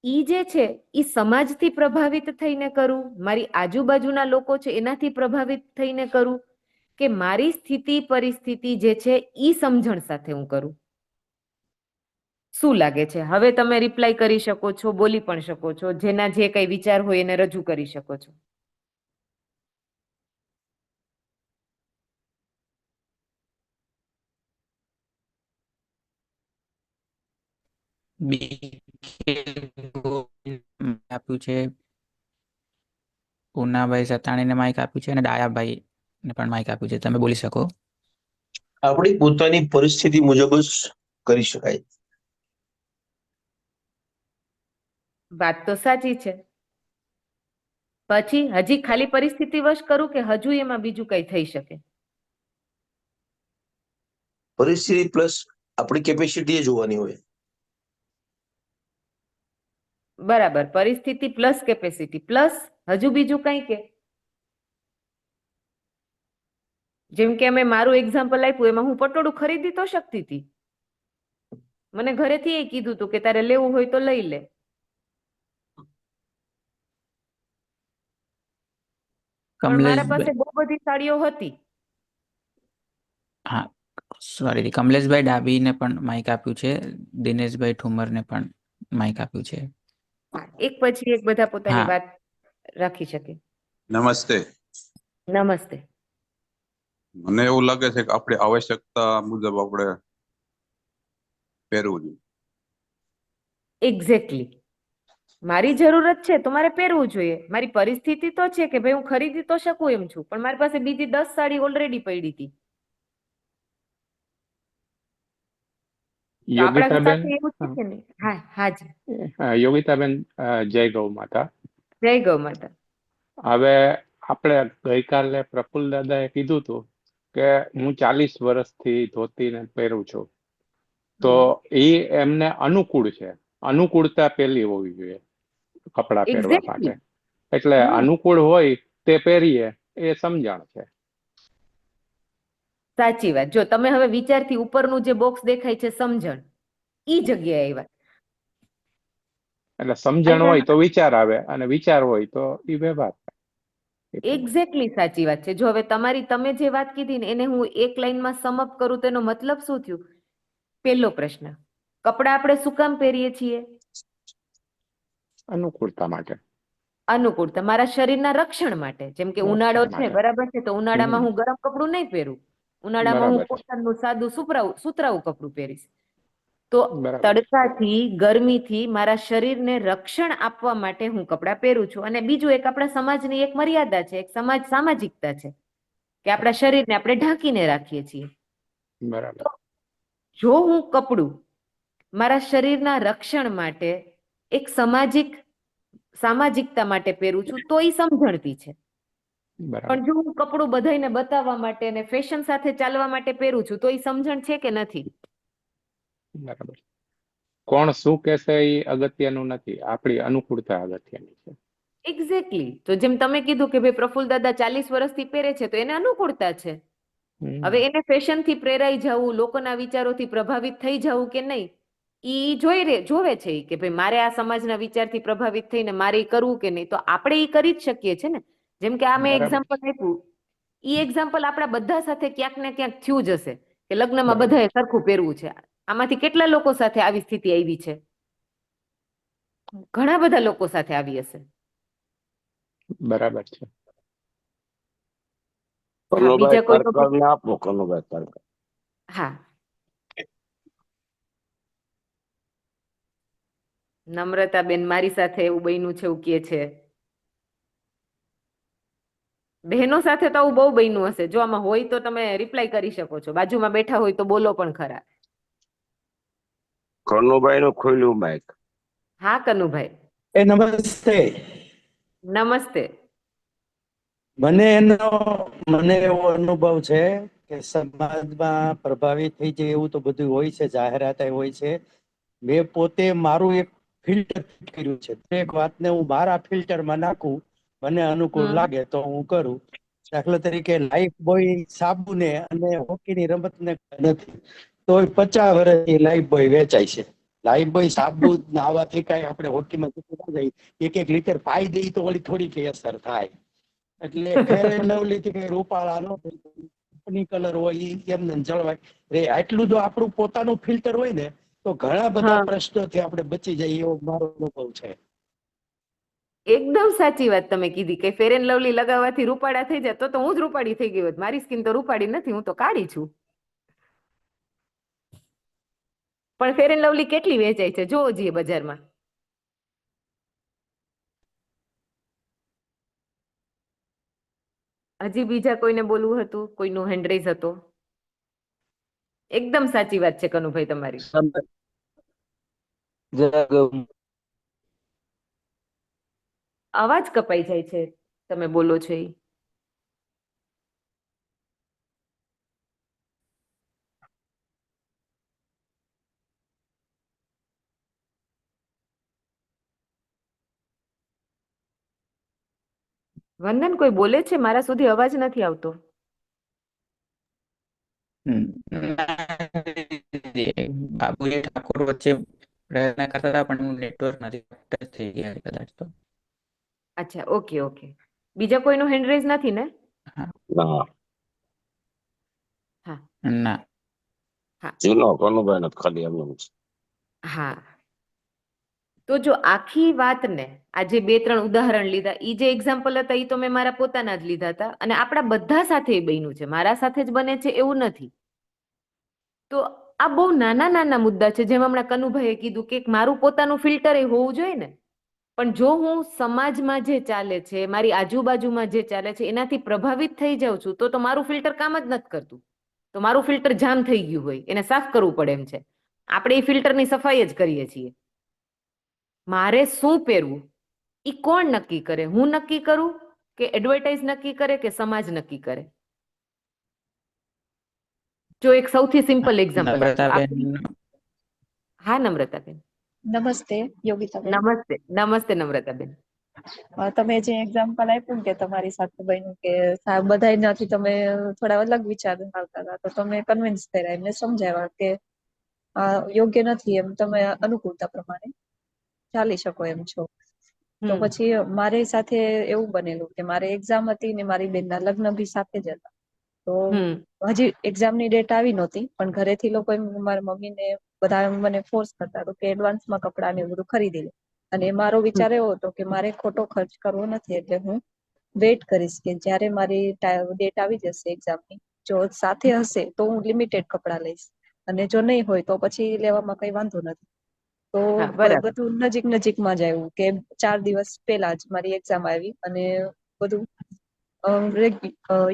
ઈ જે છે ઈ સમાજથી પ્રભાવિત થઈને કરું, મારી આજુબાજુના લોકો છે એનાથી પ્રભાવિત થઈને કરું, કે મારી સ્થિતિ પરિસ્થિતિ જે છે ઈ સમજણ સાથે હું કરું. શું લાગે છે? હવે તમે રિપ્લાય કરી શકો છો, બોલી પણ શકો છો, જેના જે કઈ વિચાર હોય એને રજૂ કરી શકો છો. આપ્યું છે, પૂનાભાઈ સતાણીને માઇક આપ્યું છે અને ડાયાભાઈ ને પણ માઇક આપ્યું છે. તમે બોલી શકો. આપણી પોતાની પરિસ્થિતિ મુજબ જ કરી શકાય. વાત તો સાચી છે. પછી હજી ખાલી પરિસ્થિતિ વશ કરું કે હજુ એમાં બીજું કઈ થઈ શકે? પરિસ્થિતિ પ્લસ આપણી કેપેસિટી એ જોવાની હોય. બરાબર, પરિસ્થિતિ પ્લસ કેપેસિટી પ્લસ હજુ બીજું કઈ કે? જેમ કે અમે મારું એક્ઝામ્પલ આપ્યું એમાં હું પટોળું ખરીદી તો શકતી હતી. મને ઘરેથી એ કીધું હતું કે તારે લેવું હોય તો લઈ લે. પણ મારા પાસે કમલેશભાઈ, બહુ બધી સાડીઓ હતી. હા સોરી, કમલેશભાઈ ડાબીને પણ માઇક આપ્યું છે, દિનેશભાઈ ઠુમરને પણ માઇક આપ્યું છે. હા, એક પછી એક બધા પોતાની હા, વાત રાખી શકે. નમસ્તે. નમસ્તે. મને એવું લાગે છે કે આપણી આવશ્યકતા મુજબ આપણે પહેરવું જોઈએ. એક્ઝેક્ટલી. મારી જરૂરત છે તો મારે પહેરવું જોઈએ. મારી પરિસ્થિતિ તો છે કે ભાઈ હું ખરીદી તો શકું એમ છું, પણ મારી પાસે બીજી 10 સાડી ઓલરેડી પડી હતી. તો આપણા યોગિતાબેન, સાથે એવું છે કે નહીં? હા, હાજી. યોગિતાબેન, જય ગૌ માતા. જય ગૌ માતા. હવે આપણે ગઈકાલે પ્રફુલ્લ દાદાએ કીધું હતું કે હું 40 વર્ષથી ધોતીને પહેરું છું, તો એ એમને અનુકૂળ છે. અનુકૂળતા પહેલી હોવી જોઈએ કપડાં પહેરવા એક્ઝેક્ટલી. માટે. એટલે અનુકૂળ હોય તે પહેરીએ એ સમજણ છે. સાચી વાત. જો તમે હવે વિચારથી ઉપરનું જે બોક્સ દેખાય છે સમજણ, ઈ જગ્યાએ આવ્યા. એટલે સમજણ હોય તો વિચાર આવે, અને વિચાર હોય તો એ વ્યવહાર થાય. એક્ઝેક્ટલી સાચી વાત છે. જો હવે તમે જે વાત કીધી ને એને હું એક લાઈનમાં સમઅપ કરું તો એનો મતલબ શું થયું? પહેલો પ્રશ્ન, કપડાં આપણે શું કામ પહેરીએ છીએ? અનુકૂળતા માટે. અનુકૂળતા, મારા શરીરના રક્ષણ માટે. જેમ કે ઉનાળો રક્ષણ છે, માટે. બરાબર છે, તો ઉનાળામાં હું ગરમ કપડું નહીં પહેરું. ઉનાળામાં હું બરાબર છે. કોટનનું સાદું સુતરાઉ કપડું પહેરીશ. તો બરાબર. તડકાથી, ગરમીથી મારા શરીરને રક્ષણ આપવા માટે હું કપડાં પહેરું છું. અને બીજું એક આપણા સમાજની એક મર્યાદા છે, એક સામાજિકતા છે કે આપણા શરીરને આપણે ઢાંકીને રાખીએ છીએ. બરાબર. જો હું કપડું મારા શરીરના રક્ષણ માટે, એક સામાજિકતા માટે પહેરું છું તો એ સમજણથી છે. બરાબર. પણ જો હું કપડું બધાઈને બતાવવા માટે અને ફેશન સાથે ચાલવા માટે પહેરું છું તો એ સમજણ છે કે નથી? બરાબર. કોણ શું કહેશે એ અગત્યનું નથી, આપણી અનુકૂળતા અગત્યની છે. એક્ઝેક્ટલી. તો જેમ તમે કીધું કે ભાઈ પ્રફુલ્લ દાદા 40 વર્ષથી પહેરે છે તો એને અનુકૂળતા છે. હવે એને ફેશનથી પ્રેરાઈ જવું, લોકોના વિચારોથી પ્રભાવિત થઈ જવું કે નહીં, ઈ જોવે છે કે ભાઈ મારે આ સમાજના વિચારથી પ્રભાવિત થઈને મારે ઈ કરવું કે નહીં. તો આપણે ઈ કરી જ શકીએ છીએ ને. જેમ કે આ મેં બરાબર. એક્ઝામ્પલ આપ્યું, ઈ એક્ઝામ્પલ આપણા બધા સાથે ક્યાંક ને ક્યાંક થયું જ હશે કે લગ્નમાં બરાબર. બધાએ સરખું પહેરવું છે. આમાંથી કેટલા લોકો સાથે આવી સ્થિતિ આવી છે? ઘણા બધા લોકો સાથે આવી હશે. બરાબર છે. હા, બીજા કોઈ કનુભાઈ આપો, કનુભાઈ તડકા. હા, નમ્રતાબેન મારી સાથે એવું બન્યું છે એવું કહે છે. બહેનો સાથે તો આવું બહુ બન્યું હશે. જો આમાં હોય તો તમે રિપ્લાય કરી શકો છો. બાજુમાં બેઠા હોય તો બોલો પણ ખરા. કનુભાઈ નું ખુલ્લું માઇક. હા કનુભાઈ, નમસ્તે. નમસ્તે. મને એવો અનુભવ છે કે સમાજમાં પ્રભાવિત થઈ જાય એવું તો બધું હોય છે, જાહેરાત હોય છે. મેં પોતે મારું એક ફિલ્ટર કર્યું છે. દરેક વાતને હું મારા ફિલ્ટરમાં નાખું, મને અનુકૂળ લાગે તો હું કરું. દાખલા તરીકે લાઈફ બોય સાબુને અને હોકીની રમતને નથી, તો 50 વર્ષથી લાઈફ બોય વેચાય છે. લાઈફ બોય સાબુ નાવાથી કઈ આપણે હોકીમાં જાય, એક લીટર પાઈ દઈ તો ઓલી થોડીક અસર થાય. એટલે ફેર એન્ડ લવલી થી કઈ રૂપાળા કંપની કલર હોય એમને જળવાય રે. આટલું જો આપણું પોતાનું ફિલ્ટર હોય ને તો ઘણા બધા પ્રશ્નોથી આપણે બચી જઈએ, એવો મારો અનુભવ છે. એકદમ સાચી વાત તમે કીધી કે ફેર એન્ડ લવલી લગાવવાથી રૂપાળા થઈ જાય. તો હું જ રૂપાળી થઈ ગઈ હોત. મારી સ્કિન તો રૂપાળી નથી, હું તો કાળી છું. પણ ફેર એન્ડ લવલી કેટલી વેચાય છે જોવો જઈએ બજારમાં. હજી બીજા કોઈને બોલવું હતું? કોઈનો હેન્ડ રેઝ હતો? એકદમ સાચી વાત છે કનુભાઈ તમારી. અવાજ કપાઈ જાય છે તમે બોલો છો એ. વંદન કોઈ બોલે છે? મારા સુધી અવાજ નથી આવતો. બાબુજી ઠાકોર વચ્ચે પ્રયત્ન કરતા હતા પણ નેટવર્ક નથી, ટચ થઈ ગયા કદાચ તો. અચ્છા, ઓકે ઓકે. બીજા કોઈનો હેન્ડ રેઝ નથી ને? ના હા ના. હા જીનો કનુભાઈ નથી, ખાલી એમનું છે. હા. તો જો આખી વાતને આજે 2-3 ઉદાહરણ લીધા, ઈ જે એક્ઝામ્પલ હતા ઈ તો મેં મારા પોતાના જ લીધા હતા અને આપણા બધા સાથે બન્યું છે, મારા સાથે જ બને છે એવું નથી. તો આ બહુ નાના નાના મુદ્દા છે, જેમ હમણાં કનુભાઈએ કીધું કે મારું પોતાનું ફિલ્ટર એ હોવું જોઈએ ને. પણ જો હું સમાજમાં જે ચાલે છે, મારી આજુબાજુમાં જે ચાલે છે એનાથી પ્રભાવિત થઈ જાઉં છું તો મારું ફિલ્ટર કામ જ નથી કરતું. તો મારું ફિલ્ટર જામ થઈ ગયું હોય, એને સાફ કરવું પડે એમ છે. આપણે એ ફિલ્ટરની સફાઈ જ કરીએ છીએ. મારે શું પહેરવું ઈ કોણ નક્કી કરે? હું નક્કી કરું કે એડવર્ટાઇઝ નક્કી કરે કે સમાજ નક્કી કરે? જો એક સૌથી સિમ્પલ એક્ઝામ્પલ નમ્રતાબેન, હા નમ્રતાબેન. નમસ્તે યોગિતાબેન. નમસ્તે નમસ્તે નમ્રતાબેન. તમે જે એક્ઝામ્પલ આપ્યું કે તમારી સાથે બન્યું કે બધા નથી, તમે થોડા અલગ વિચાર આવતા હતા તો તમે કન્વિન્સ કર્યા, એમને સમજાવ્યા કે યોગ્ય નથી, એમ તમે અનુકૂળતા પ્રમાણે ચાલી શકો એમ છો. તો પછી મારી સાથે એવું બનેલું કે મારે એક્ઝામ હતી ને મારી બેનના લગ્ન બી સાથે જ હતા. તો હજી એક્ઝામની ડેટ આવી નહોતી, પણ ઘરેથી લોકો મારા મમ્મીને બધા મને ફોર્સ કરતા હતા કે એડવાન્સમાં કપડાં ને એવું બધું ખરીદી લે. અને મારો વિચાર એવો હતો કે મારે ખોટો ખર્ચ કરવો નથી, એટલે હું વેઇટ કરીશ કે જ્યારે મારી ડેટ આવી જશે એક્ઝામની, જો સાથે હશે તો હું લિમિટેડ કપડાં લઈશ અને જો નહીં હોય તો પછી લેવામાં કઈ વાંધો નથી. તો બધું નજીક નજીકમાં જ આવ્યું કે 4 દિવસ પહેલા જ મારી એક્ઝામ આવી અને બધું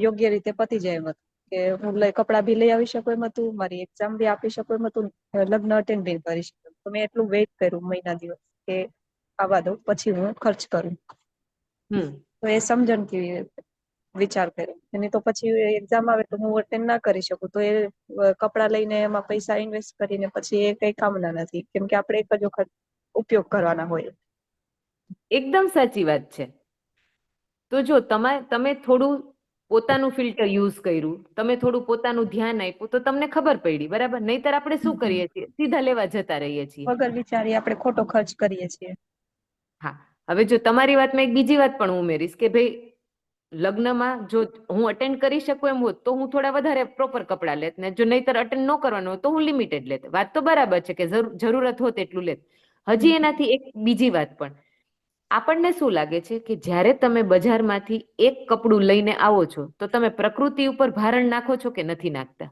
યોગ્ય રીતે પતી જાય એમ હતું કે હું કપડાં બી લઈ આવી શકું એમ હતું, મારી એક્ઝામ બી આપી શકું એમ હતું, લગ્ન અટેન્ડ બી કરી શકું. તો મેં એટલું વેઇટ કર્યું મહિના દિવસ કે આવા દો પછી હું ખર્ચ કરું. તો એ સમજણથી વિચાર કર્યો. એની તો પછી એક્ઝામ આવે તો હું અટેન્ડ ના કરી શકું, તો એ કપડાં લઈને એમાં પૈસા ઇન્વેસ્ટ કરીને પછી એ કઈ કામના નથી, કેમ કે આપણે એક જ વખત ઉપયોગ કરવાના હોય. એકદમ સાચી વાત છે. તો જો તમે થોડું પોતાનું ફિલ્ટર યુઝ કર્યું, તમે થોડું પોતાનું ધ્યાન આપ્યું તો તમને ખબર પડી, બરાબર? નહીતર આપણે શું કરીએ છીએ? સીધા લેવા જતા રહીએ છીએ. વગર વિચારી આપણે ખોટો ખર્ચ કરીએ છીએ. હા, હવે જો તમારી વાતમાં એક બીજી વાત પણ ઉમેરીશ કે ભાઈ લગ્નમાં જો હું અટેન્ડ કરી શકું એમ હોત તો હું થોડા વધારે પ્રોપર કપડાં લેત, ને જો નહીતર અટેન્ડ ન કરવાનું હોય તો હું લિમિટેડ લેત. વાત તો બરાબર છે કે જરૂરત હોત એટલું લેત. હજી એનાથી એક બીજી વાત પણ, આપણને શું લાગે છે કે જ્યારે તમે બજારમાંથી એક કપડું લઈને આવો છો તો તમે પ્રકૃતિ ઉપર ભારણ નાખો છો કે નથી નાખતા?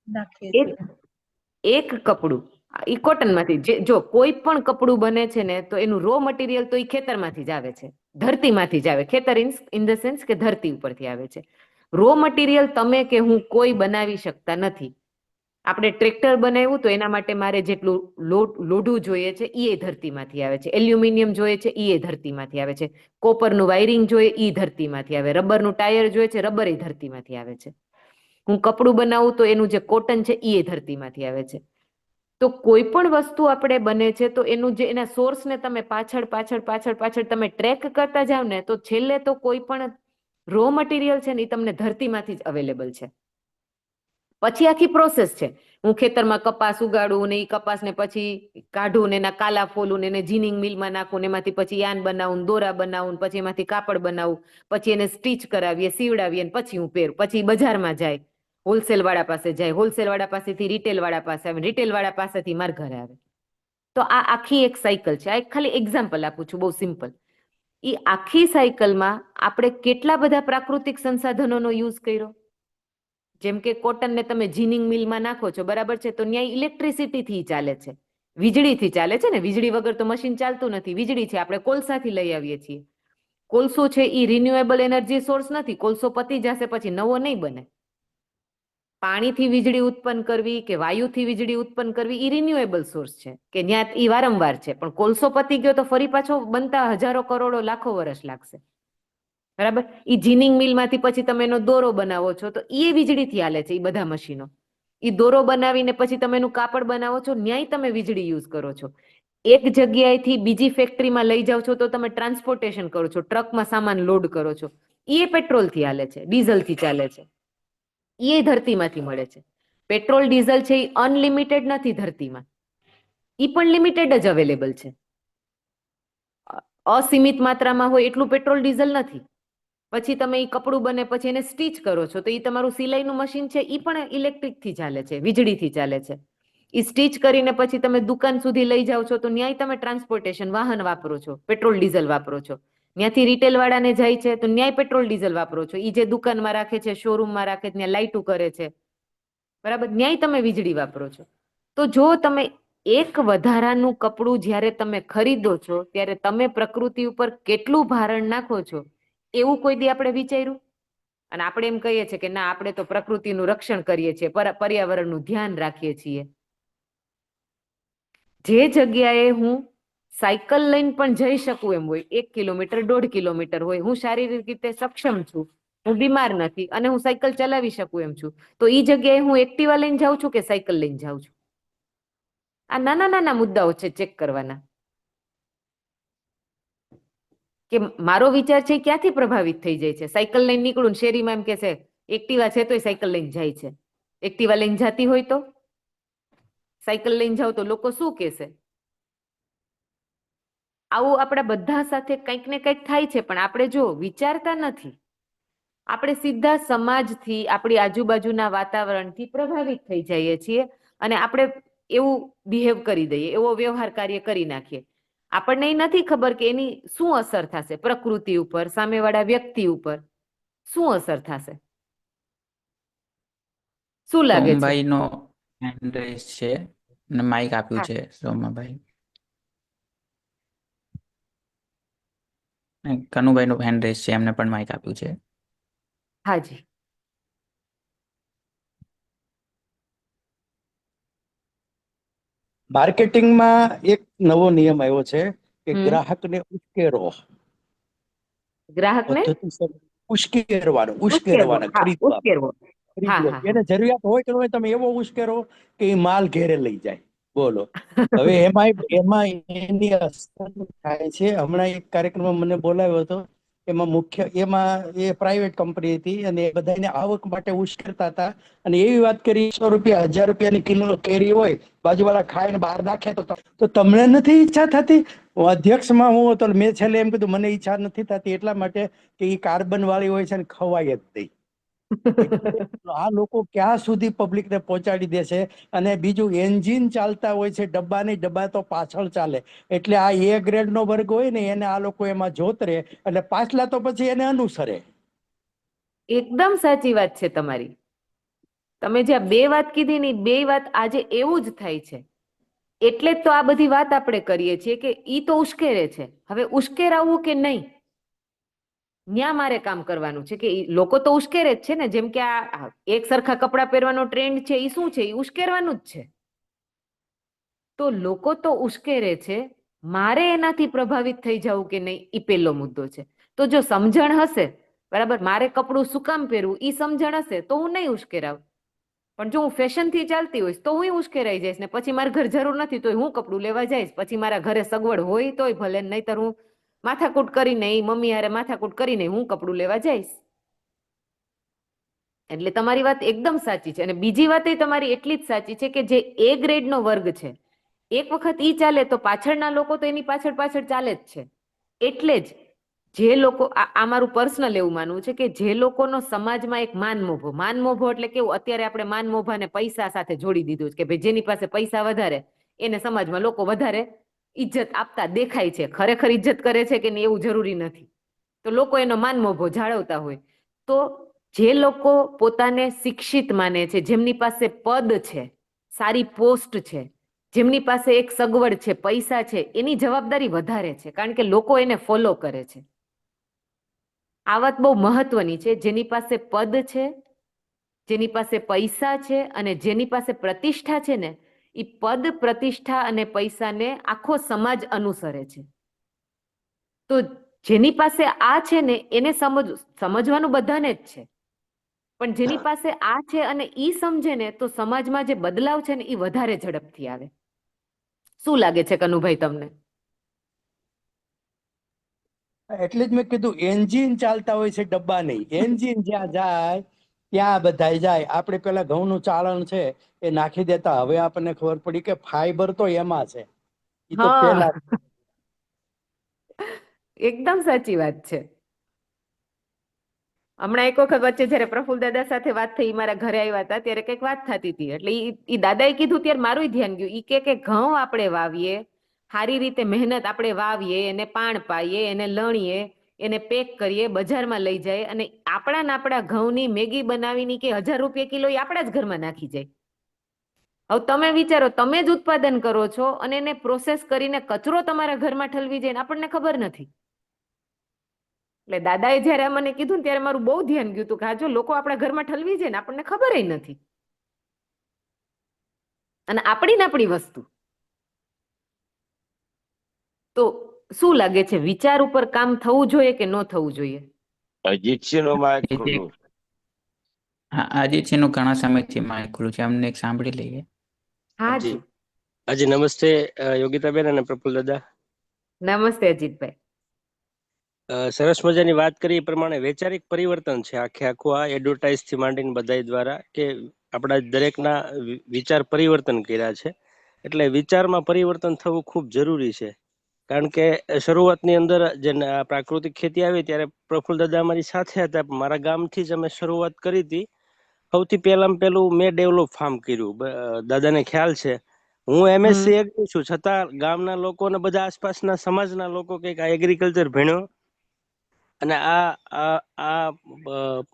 નાખીએ છીએ. એક કપડું ઈ કોટનમાંથી, જો કોઈ પણ કપડું બને છે ને તો એનું રો મટીરિયલ તો ઈ ખેતરમાંથી જ આવે છે, ધરતીમાંથી જ આવે. ખેતર ઇન ધ સેન્સ કે ધરતી ઉપરથી આવે છે. રો મટીરિયલ તમે કે હું કોઈ બનાવી શકતા નથી. આપણે ટ્રેક્ટર બનાવ્યું તો એના માટે મારે જેટલું લોઢું જોઈએ છે એ ધરતીમાંથી આવે છે, એલ્યુમિનિયમ જોઈએ છે એ ધરતીમાંથી આવે છે, કોપરનું વાયરિંગ જોઈએ એ ધરતીમાંથી આવે, રબરનું ટાયર જોઈએ છે, રબર એ ધરતીમાંથી આવે છે. હું કપડું બનાવું તો એનું જે કોટન છે એ ધરતીમાંથી આવે છે. તો કોઈ પણ વસ્તુ આપણે બને છે તો એનું જે એના સોર્સને તમે પાછળ તમે ટ્રેક કરતા જાવ ને તો છેલ્લે તો કોઈ પણ રો મટીરિયલ છે ને એ તમને ધરતીમાંથી જ અવેલેબલ છે. પછી આખી પ્રોસેસ છે. હું ખેતરમાં કપાસ ઉગાડું ને એ કપાસને પછી કાઢું ને એના કાલા ફોલું ને એને જીનિંગ મિલમાં નાખું ને એમાંથી પછી યાન બનાવું, દોરા બનાવું, પછી એમાંથી કાપડ બનાવું, પછી એને સ્ટીચ કરાવીએ, સીવડાવીએ, પછી હું પહેરું. પછી બજારમાં જાય, હોલસેલ વાળા પાસે જાય, હોલસેલ વાળા પાસેથી રિટેલ વાળા પાસે આવે, રિટેલ વાળા પાસેથી મારા ઘરે આવે. તો આ આખી એક સાયકલ છે. આ એક ખાલી એક્ઝામ્પલ આપું છું, બહુ સિમ્પલ. એ આખી સાયકલમાં આપણે કેટલા બધા પ્રાકૃતિક સંસાધનોનો યુઝ કર્યો. જેમ કે કોટનને તમે જીનિંગ મિલમાં નાખો છો, બરાબર છે, તો ન્યાય ઇલેક્ટ્રિસિટીથી ચાલે છે, વીજળીથી ચાલે છે ને. વીજળી વગર તો મશીન ચાલતું નથી. વીજળી છે, આપણે કોલસાથી લઈ આવીએ છીએ. કોલસો છે એ રિન્યુએબલ એનર્જી સોર્સ નથી. કોલસો પતી જશે પછી નવો નહીં બને. પાણીથી વીજળી ઉત્પન્ન કરવી કે વાયુથી વીજળી ઉત્પન્ન કરવી એ રિન્યુએબલ સોર્સ છે કે ત્યાં એ વારંવાર છે, પણ કોલસો પતી ગયો તો ફરી પાછો બનતા હજારો કરોડો લાખો વર્ષ લાગશે, બરાબર. એ જીનિંગ મિલમાંથી પછી તમે એનો દોરો બનાવો છો તો એ વીજળીથી હાલે છે. એ બધા મશીનો એ દોરો બનાવીને પછી તમે એનું કાપડ બનાવો છો, ન્યાય તમે વીજળી યુઝ કરો છો. એક જગ્યાએથી બીજી ફેક્ટરીમાં લઈ જાઓ છો તો તમે ટ્રાન્સપોર્ટેશન કરો છો, ટ્રકમાં સામાન લોડ કરો છો, એ પેટ્રોલથી હાલે છે, ડીઝલથી ચાલે છે. એ ધરતીમાંથી મળે છે. પેટ્રોલ ડીઝલ છે એ અનલિમિટેડ નથી ધરતીમાં, એ પણ લિમિટેડ જ અવેલેબલ છે. અસીમિત માત્રામાં હોય એટલું પેટ્રોલ ડીઝલ નથી. પછી તમે એ કપડું બને પછી એને સ્ટીચ કરો છો તો એ તમારું સિલાઈનું મશીન છે એ પણ ઇલેક્ટ્રિકથી ચાલે છે, વીજળીથી ચાલે છે. એ સ્ટીચ કરીને પછી તમે દુકાન સુધી લઈ જાઓ છો તો ન્યાય તમે ટ્રાન્સપોર્ટેશન વાહન વાપરો છો, પેટ્રોલ ડીઝલ વાપરો છો. ત્યાંથી રિટેલ વાળાને જાય છે તો ન્યાય પેટ્રોલ ડીઝલ વાપરો છો. એ જે દુકાનમાં રાખે છે, શોરૂમમાં રાખે છે, ત્યાં લાઇટું કરે છે, બરાબર, ન્યાય તમે વીજળી વાપરો છો. તો જો તમે એક વધારાનું કપડું જ્યારે તમે ખરીદો છો ત્યારે તમે પ્રકૃતિ ઉપર કેટલું ભારણ નાખો છો એવું કોઈ દી આપણે વિચાર્યું? અને આપણે એમ કહીએ છીએ કે ના, આપણે તો પ્રકૃતિનું રક્ષણ કરીએ છીએ, પર્યાવરણનું ધ્યાન રાખીએ છીએ. જે જગ્યાએ હું સાયકલ લઈને પણ જઈ શકું એમ હોય, 1 કિલોમીટર 1.5 કિલોમીટર હોય, હું શારીરિક રીતે સક્ષમ છું, હું બીમાર નથી અને હું સાયકલ ચલાવી શકું એમ છું, તો એ જગ્યાએ હું એક્ટિવા લઈને જાઉં છું કે સાયકલ લઈને જાઉં છું? આ નાના નાના મુદ્દાઓ છે ચેક કરવાના કે મારો વિચાર છે ક્યાંથી પ્રભાવિત થઈ જાય છે. સાયકલ લઈને નીકળું ને શેરીમાં એમ કે છે એક્ટિવા છે તોય સાયકલ લઈને જાય છે. એક્ટિવા લઈને જતી હોય તો સાયકલ લઈને જાવ તો લોકો શું કહેશે? આવું આપણા બધા સાથે કંઈક ને કંઈક થાય છે, પણ આપણે જો વિચારતા નથી. આપણે સીધા સમાજથી, આપણી આજુબાજુના વાતાવરણથી પ્રભાવિત થઈ જઈએ છીએ અને આપણે એવું બિહેવ કરી દઈએ, એવો વ્યવહાર કાર્ય કરી નાખીએ. આપણને એ નથી ખબર કે એની શું અસર થશે પ્રકૃતિ ઉપર, સામેવાળા વ્યક્તિ ઉપર શું અસર થશે. શું લાગે છે? સોમભાઈ નો હેન્ડ રેસ છે અને માઇક આપ્યું છે સોમાભાઈ. કનુભાઈ નું હેન્ડ રેસ છે, એમને પણ માઇક આપ્યું છે. હાજી. માર્કેટિંગમાં એક નવો નિયમ આવ્યો છે કે ગ્રાહકને ઉશ્કેરો. ગ્રાહકને ઉશ્કેરવાના ખરીદવા. એને જરૂરિયાત હોય કે હોય તમે એવો ઉશ્કેરો કે એ માલ ઘેરે લઈ જાય. બોલો, હવે એમાં એની અસર થાય છે. હમણાં એક કાર્યક્રમમાં મને બોલાવ્યો હતો, એમાં એ પ્રાઇવેટ કંપની હતી અને એ બધાને આવક માટે ઉશ્કેરતા હતા અને એવી વાત કરી 100 રૂપિયા 1000 રૂપિયાની કિલો કેરી હોય, બાજુવાળા ખાઈને બહાર નાખે તો તમને નથી ઈચ્છા થતી? અધ્યક્ષમાં હું તો મેં છેલ્લે એમ કીધું મને ઈચ્છા નથી થતી એટલા માટે કે એ કાર્બન વાળી હોય છે ને ખવાય જ નહીં. આ લોકો ક્યાં સુધી પબ્લિક ને પહોંચાડી દેશે? અને બીજું એન્જિન ચાલતા હોય છે, ડબ્બા નહીં, ડબ્બા તો પાછળ ચાલે. એટલે આ એ ગ્રેડ નો વર્ગ હોય ને એને આ લોકો એમાં જોતરે એટલે પાછલા તો પછી એને અનુસરે. એકદમ સાચી વાત છે તમારી. તમે જે બે વાત કીધી ને, બે વાત આજે એવું જ થાય છે. એટલે જ તો આ બધી વાત આપણે કરીએ છીએ કે ઈ તો ઉશ્કેરે છે, હવે ઉશ્કેરાવવું કે નહીં ન્યા મારે કામ કરવાનું છે. કે લોકો તો ઉશ્કેરે જ છે ને, જેમ કે આ એક સરખા કપડાં પહેરવાનો ટ્રેન્ડ છે, એ શું છે? એ ઉશ્કેરવાનું જ છે. તો લોકો તો ઉશ્કેરે છે, મારે એનાથી પ્રભાવિત થઈ જવું કે નહીં, એ પહેલો મુદ્દો છે. તો જો સમજણ હશે, બરાબર, મારે કપડું શું કામ પહેરવું એ સમજણ હશે તો હું નહીં ઉશ્કેરાવ. પણ જો હું ફેશનથી ચાલતી હોઈશ તો હું ઉશ્કેરાઈ જઈશ ને પછી મારે ઘર જરૂર નથી તો હું કપડું લેવા જઈશ. પછી મારા ઘરે સગવડ હોય તોય ભલે, નહીતર હું માથાકૂટ કરીને મમ્મી હારે માથાકૂટ કરીને હું કપડું લેવા જઈશ. એટલે તમારી વાત એકદમ સાચી છે. અને બીજી વાત એ તમારી એટલી જ સાચી છે કે જે એ ગ્રેડનો વર્ગ છે, એક વખત ઈ ચાલે તો પાછળના લોકો તો એની પાછળ પાછળ ચાલે જ છે. એટલે જ જે લોકો, આ મારું પર્સનલ એવું માનવું છે કે જે લોકોનો સમાજમાં એક માન મોભો એટલે કેવું, અત્યારે આપણે માન મોભાને પૈસા સાથે જોડી દીધું છે કે ભાઈ જેની પાસે પૈસા વધારે એને સમાજમાં લોકો વધારે ઇજ્જત આપતા દેખાય છે. ખરેખર ઇજ્જત કરે છે કે નહીં એવું જરૂરી નથી, તો લોકો એનો માન મોભો જાળવતા હોય. તો જે લોકો પોતાને શિક્ષિત માને છે, જેમની પાસે પદ છે, સારી પોસ્ટ છે, જેમની પાસે એક સગવડ છે, પૈસા છે, એની જવાબદારી વધારે છે, કારણ કે લોકો એને ફોલો કરે છે. આ વાત બહુ મહત્વની છે. જેની પાસે પદ છે, જેની પાસે પૈસા છે અને જેની પાસે પ્રતિષ્ઠા છે ને, એ પદ, પ્રતિષ્ઠા અને પૈસાને આખો સમાજ અનુસરે છે. તો જેની પાસે આ છે ને એને સમજવાનું બધાને જ છે, પણ જેની પાસે આ છે અને ઈ સમજે ને તો સમાજમાં જે બદલાવ છે ને એ વધારે ઝડપથી આવે. શું લાગે છે કનુભાઈ તમને? એટલે જ મેં કીધું એન્જિન ચાલતા હોય છે, ડબ્બા નહીં. એન્જિન જ્યાં જાય ત્યાં બધાય જાય. આપણે પેલા ઘઉંનું ચાળણ છે એ નાખી દેતા, હવે આપણને ખબર પડી કે ફાઈબર તો એમાં છે. એ તો પેલા એકદમ સાચી વાત છે. હમણાં એક વખત વચ્ચે જયારે પ્રફુલ્લ દાદા સાથે વાત થઈ, મારા ઘરે આવ્યા હતા ત્યારે કઈક વાત થતી હતી, એટલે ઈ દાદાએ કીધું ત્યારે મારું ધ્યાન ગયું. ઈ કે ઘઉં આપણે વાવીએ, સારી રીતે મહેનત આપણે વાવીએ, એને પાણ પાઈએ, એને લણીએ, એને પેક કરીએ, બજારમાં લઈ જાય, અને આપણા ઘઉંની મેગી બનાવીની કે 1000 રૂપિયા કિલો એ આપણા જ ઘરમાં નાખી જાય. હવે તમે વિચારો, તમે જ ઉત્પાદન કરો છો અને એને પ્રોસેસ કરીને કચરો તમારા ઘરમાં ઠલવી જાય, આપણને ખબર નથી. એટલે દાદાએ જયારે મને કીધું ત્યારે મારું બહુ ધ્યાન ગયું હતું કે જો લોકો આપણા ઘરમાં ઠલવી જાય ને આપણને ખબર નથી, અને આપણી વસ્તુ. તો શું લાગે છે, વિચાર ઉપર કામ થવું જોઈએ કે ન થવું જોઈએ? અજીતસિંહ નો માઇક ખુલ્લું. હા, અજીતસિંહનું ઘણા સમયથી માઇક ખુલ્લું છે, અમને એક સાંભળી લઈએ. હા જી. હાજી નમસ્તે યોગિતાબેન અને પ્રફુલ્લ દાદા. નમસ્તે અજીતભાઈ. સરસ મજાની વાત કરી એ પ્રમાણે વૈચારિક પરિવર્તન છે આખું આ એડવર્ટાઇઝ થી માંડીને બધા દ્વારા, કે આપણા દરેકના વિચાર પરિવર્તન કર્યા છે. એટલે વિચારમાં પરિવર્તન થવું ખૂબ જરૂરી છે. કારણ કે શરૂઆતની અંદર જે પ્રાકૃતિક ખેતી આવી ત્યારે પ્રફુલ્લ દાદા અમારી સાથે હતા. મારા ગામથી જ અમે શરૂઆત કરી હતી. સૌથી પહેલું મેં ડેવલપ ફાર્મ કર્યું. દાદાને ખ્યાલ છે, હું MSc છું, છતાં ગામના લોકો ને બધા આસપાસના સમાજના લોકો કઈક એગ્રીકલ્ચર ભણ્યો અને આ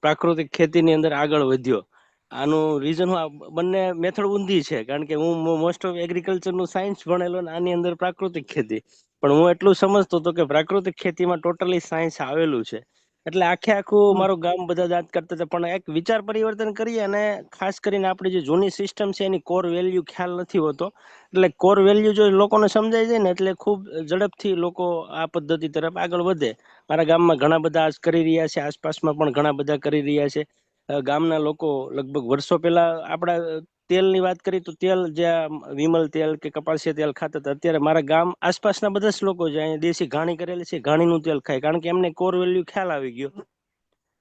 પ્રાકૃતિક ખેતીની અંદર આગળ વધ્યો. આનું રીઝન બંને મેથડ ઊંધી છે, કારણ કે હું મોસ્ટ ઓફ એગ્રીકલ્ચર નું સાયન્સ ભણેલો ને આની અંદર પ્રાકૃતિક ખેતી. પણ હું એટલું સમજતો હતો કે પ્રાકૃતિક ખેતીમાં ટોટલી સાયન્સ આવેલું છે. એટલે આખું મારું ગામ બધા જાત કરતા હતા. પણ એક વિચાર પરિવર્તન કરીએ, અને ખાસ કરીને આપણી જે જૂની સિસ્ટમ છે એની કોર વેલ્યુ ખ્યાલ નથી હોતો. એટલે કોર વેલ્યુ જો લોકોને સમજાય જાય ને એટલે ખૂબ ઝડપથી લોકો આ પદ્ધતિ તરફ આગળ વધે. મારા ગામમાં ઘણા બધા આજ કરી રહ્યા છે, આસપાસમાં પણ ઘણા બધા કરી રહ્યા છે. ગામના લોકો લગભગ વર્ષો પહેલા આપણા તેલની વાત કરી તો તેલ જ્યાં વિમલ તેલ કે કપાસિયા તેલ ખાતા હતા, અત્યારે મારા ગામ આસપાસના બધા જ લોકો જે અહીંયા દેશી ઘાણી કરેલી છે ઘાણીનું તેલ ખાય, કારણ કે એમને કોર વેલ્યુ ખ્યાલ આવી ગયો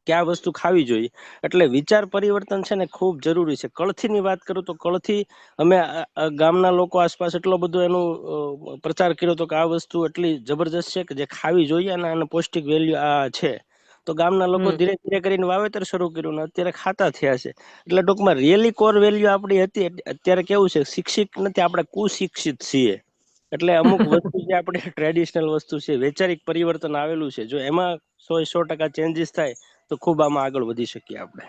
કે આ વસ્તુ ખાવી જોઈએ. એટલે વિચાર પરિવર્તન છે ને ખૂબ જરૂરી છે. કળથીની વાત કરું તો કળથી અમે ગામના લોકો આસપાસ એટલો બધો એનો પ્રચાર કર્યો હતો કે આ વસ્તુ એટલી જબરજસ્ત છે કે જે ખાવી જોઈએ, અને પૌષ્ટિક વેલ્યુ આ છે. તો ગામના લોકો ધીરે ધીરે કરીને વાવેતર શરૂ કર્યું ને અત્યારે ખાતા થયા છે. એટલે ટૂંકમાં રિયલી કોર વેલ્યુ આપણી હતી. અત્યારે કેવું છે, શિક્ષિત નથી, આપણે કુશિક્ષિત છીએ. એટલે અમુક વસ્તુ જે આપણે ટ્રેડિશનલ વસ્તુ છે, વૈચારિક પરિવર્તન આવેલું છે, જો એમાં 100% ચેન્જીસ થાય તો ખૂબ આમાં આગળ વધી શકીએ આપણે.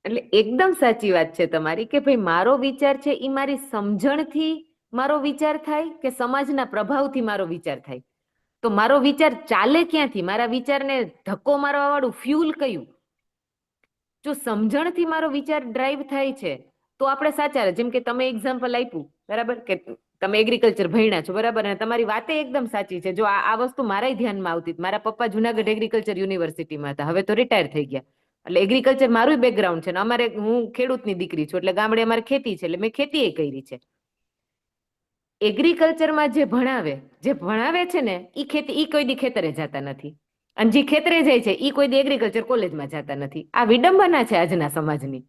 એટલે એકદમ સાચી વાત છે તમારી કે ભાઈ મારો વિચાર છે એ મારી સમજણથી મારો વિચાર થાય કે સમાજના પ્રભાવથી મારો વિચાર થાય. તો મારો વિચાર ચાલે ક્યાંથી, મારા વિચારને ધક્કો મારવા વાળું ફ્યુલ કયું? જો સમજણથી મારો વિચાર ડ્રાઈવ થાય છે તો આપણે સાચા. જેમ કે તમે એક્ઝામ્પલ આપ્યું, બરાબર, કે તમે એગ્રીકલ્ચર ભણ્યા છો, બરાબર, અને તમારી વાતે એકદમ સાચી છે. જો આ વસ્તુ મારા ધ્યાનમાં આવતી. મારા પપ્પા જુનાગઢ એગ્રીકલ્ચર યુનિવર્સિટીમાં હતા, હવે તો રિટાયર થઈ ગયા. એટલે એગ્રીકલ્ચર મારું બેકગ્રાઉન્ડ છે ને અમારે, હું ખેડૂતની દીકરી છું, એટલે ગામડે અમારે ખેતી છે, એટલે મેં ખેતી એ કરી છે. એગ્રીકલ્ચરમાં જે ભણાવે છે ને એ ખેતી, એ કોઈ દી ખેતરે જતા નથી, અને જે ખેતરે જાય છે એ કોઈ દી એગ્રીકલ્ચર કોલેજમાં જતા નથી. આ વિડંબના છે આજના સમાજની.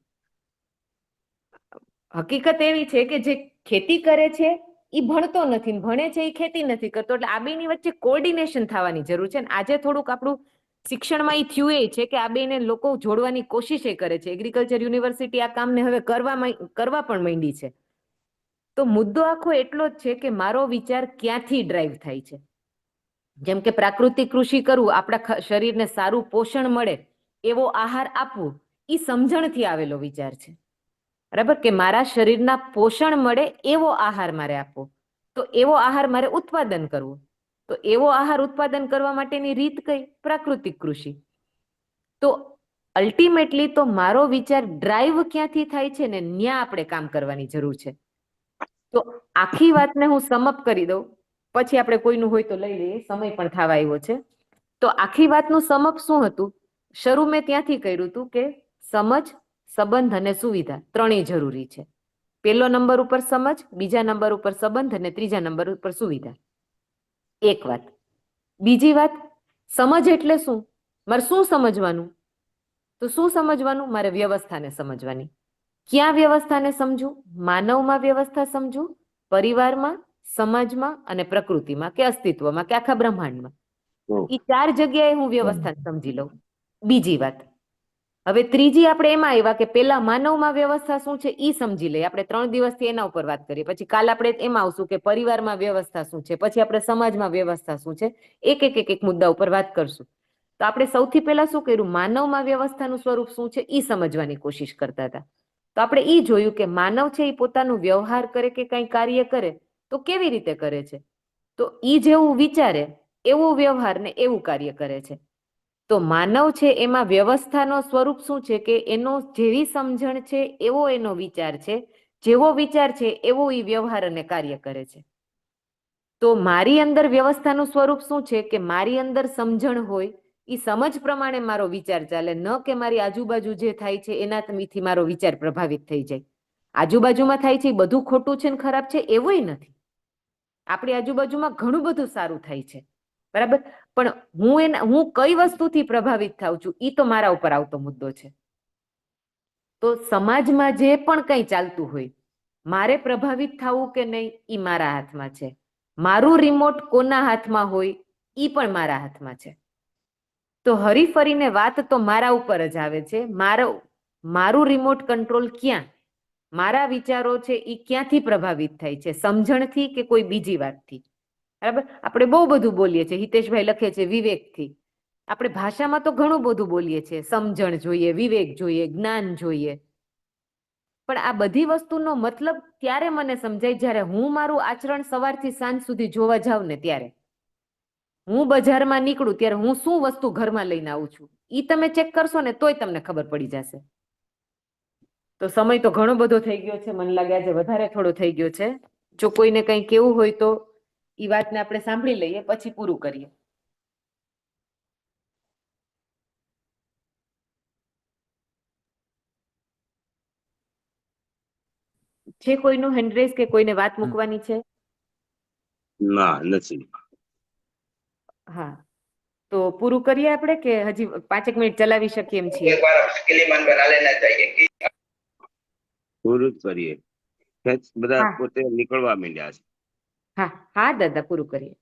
હકીકત એવી છે કે જે ખેતી કરે છે એ ભણતો નથી, ભણે છે એ ખેતી નથી કરતો. એટલે આ બેની વચ્ચે કોર્ડિનેશન થવાની જરૂર છે. આજે થોડુંક આપણું શિક્ષણમાં એ થયું એ છે કે આ બેને લોકો જોડવાની કોશિશ એ કરે છે. એગ્રીકલ્ચર યુનિવર્સિટી આ કામને હવે કરવા પણ માંડી છે. તો મુદ્દો આખો એટલો જ છે કે મારો વિચાર ક્યાંથી ડ્રાઈવ થાય છે. જેમ કે પ્રાકૃતિક કૃષિ કરવું, આપણા શરીરને સારું પોષણ મળે એવો આહાર આપવું, એ સમજણથી આવેલો વિચાર છે, બરાબર, કે મારા શરીરના પોષણ મળે એવો આહાર મારે આપવો. તો એવો આહાર મારે ઉત્પાદન કરવું. તો એવો આહાર ઉત્પાદન કરવા માટેની રીત કઈ? પ્રાકૃતિક કૃષિ. તો અલ્ટિમેટલી તો મારો વિચાર ડ્રાઈવ ક્યાંથી થાય છે ને ત્યાં આપણે કામ કરવાની જરૂર છે. તો આખી વાતને હું સમઅપ કરી દઉં, પછી આપણે કોઈનું હોય તો લઈ લઈએ, સમય પણ થવા આવ્યો છે. તો આખી વાતનું સમઅપ શું હતું? શરૂ મેં ત્યાંથી કર્યું હતું કે સમજ, સંબંધ અને સુવિધા ત્રણેય જરૂરી છે. પહેલો નંબર ઉપર સમજ, બીજા નંબર ઉપર સંબંધ અને ત્રીજા નંબર ઉપર સુવિધા. એક વાત. બીજી વાત, સમજ એટલે શું? મારે શું સમજવાનું? તો શું સમજવાનું? મારે વ્યવસ્થાને સમજવાની. ક્યાં વ્યવસ્થાને સમજવું? માનવમાં વ્યવસ્થા સમજવું, પરિવારમાં, સમાજમાં અને પ્રકૃતિમાં કે અસ્તિત્વમાં કે આખા બ્રહ્માંડમાં. એ 4 જગ્યાએ હું વ્યવસ્થા સમજી લઉં. બીજી વાત, હવે ત્રીજી આપણે એમાં આવ્યા કે પેલા માનવમાં વ્યવસ્થા શું છે એ સમજી લઈએ. આપણે 3 દિવસથી એના ઉપર વાત કરીએ, પછી કાલ આપણે એમાં આવશું કે પરિવારમાં વ્યવસ્થા શું છે, પછી આપણે સમાજમાં વ્યવસ્થા શું છે. એક મુદ્દા ઉપર વાત કરશું. તો આપણે સૌથી પહેલા શું કર્યું? માનવમાં વ્યવસ્થાનું સ્વરૂપ શું છે એ સમજવાની કોશિશ કરતા હતા. તો આપણે એ જોયું કે માનવ છે એ પોતાનું વ્યવહાર કરે કે કંઈ કાર્ય કરે તો કેવી રીતે કરે છે? તો એ જેવું વિચારે એવું વ્યવહાર ને એવું કાર્ય કરે છે. તો માનવ છે એમાં વ્યવસ્થાનો સ્વરૂપ શું છે કે એનો જેવી સમજણ છે એવો એનો વિચાર છે, જેવો વિચાર છે એવો એ વ્યવહાર અને કાર્ય કરે છે. તો મારી અંદર વ્યવસ્થાનું સ્વરૂપ શું છે કે મારી અંદર સમજણ હોય, એ સમજ પ્રમાણે મારો વિચાર ચાલે, ન કે મારી આજુબાજુ જે થાય છે એનાથી મારો વિચાર પ્રભાવિત થઈ જાય. આજુબાજુમાં થાય છે એ બધું ખોટું છે ને ખરાબ છે એવું નથી. આપણી આજુબાજુમાં ઘણું બધું સારું થાય છે, બરાબર? પણ હું કઈ વસ્તુથી પ્રભાવિત થાઉં છું એ તો મારા ઉપર આવતો મુદ્દો છે. તો સમાજમાં જે પણ કંઈ ચાલતું હોય, મારે પ્રભાવિત થવું કે નહીં એ મારા હાથમાં છે. મારું રિમોટ કોના હાથમાં હોય એ પણ મારા હાથમાં છે. તો હરીફરીને વાત તો મારા ઉપર જ આવે છે. મારું રિમોટ કંટ્રોલ ક્યાં? મારા વિચારો છે એ ક્યાંથી પ્રભાવિત થાય છે? સમજણથી કે કોઈ બીજી વાતથી? બરાબર? આપણે બહુ બધું બોલીએ છીએ. હિતેશભાઈ લખે છે વિવેકથી. આપણે ભાષામાં તો ઘણું બધું બોલીએ છીએ. સમજણ જોઈએ, વિવેક જોઈએ, જ્ઞાન જોઈએ. પણ આ બધી વસ્તુનો મતલબ ત્યારે મને સમજાય જ્યારે હું મારું આચરણ સવારથી સાંજ સુધી જોવા જાઉં ને ત્યારે. હું બજારમાં નીકળું ત્યારે હું શું વસ્તુ ઘરમાં લઈને આવું છું એ તમે ચેક કરશો ને તોય તમને ખબર પડી જશે. તો સમય તો ઘણો બધો થઈ ગયો છે, મને લાગે આજે વધારે થોડો થઈ ગયો છે. જો કોઈને કંઈ કેવું હોય તો એ વાતને આપણે સાંભળી લઈએ, પછી પૂરું કરીએ. છે કોઈનું હેન્ડરેઝ કે કોઈને વાત મૂકવાની છે? ના, નથી. હા, તો પૂરું કરીએ આપણે કે હજી 5 મિનિટ ચલાવી શકીએ એમ છીએ? પૂરું જ કરીએ. બધા હા પોતે નીકળવા માંડ્યા છે. હા હા દાદા, પૂરું કરીએ.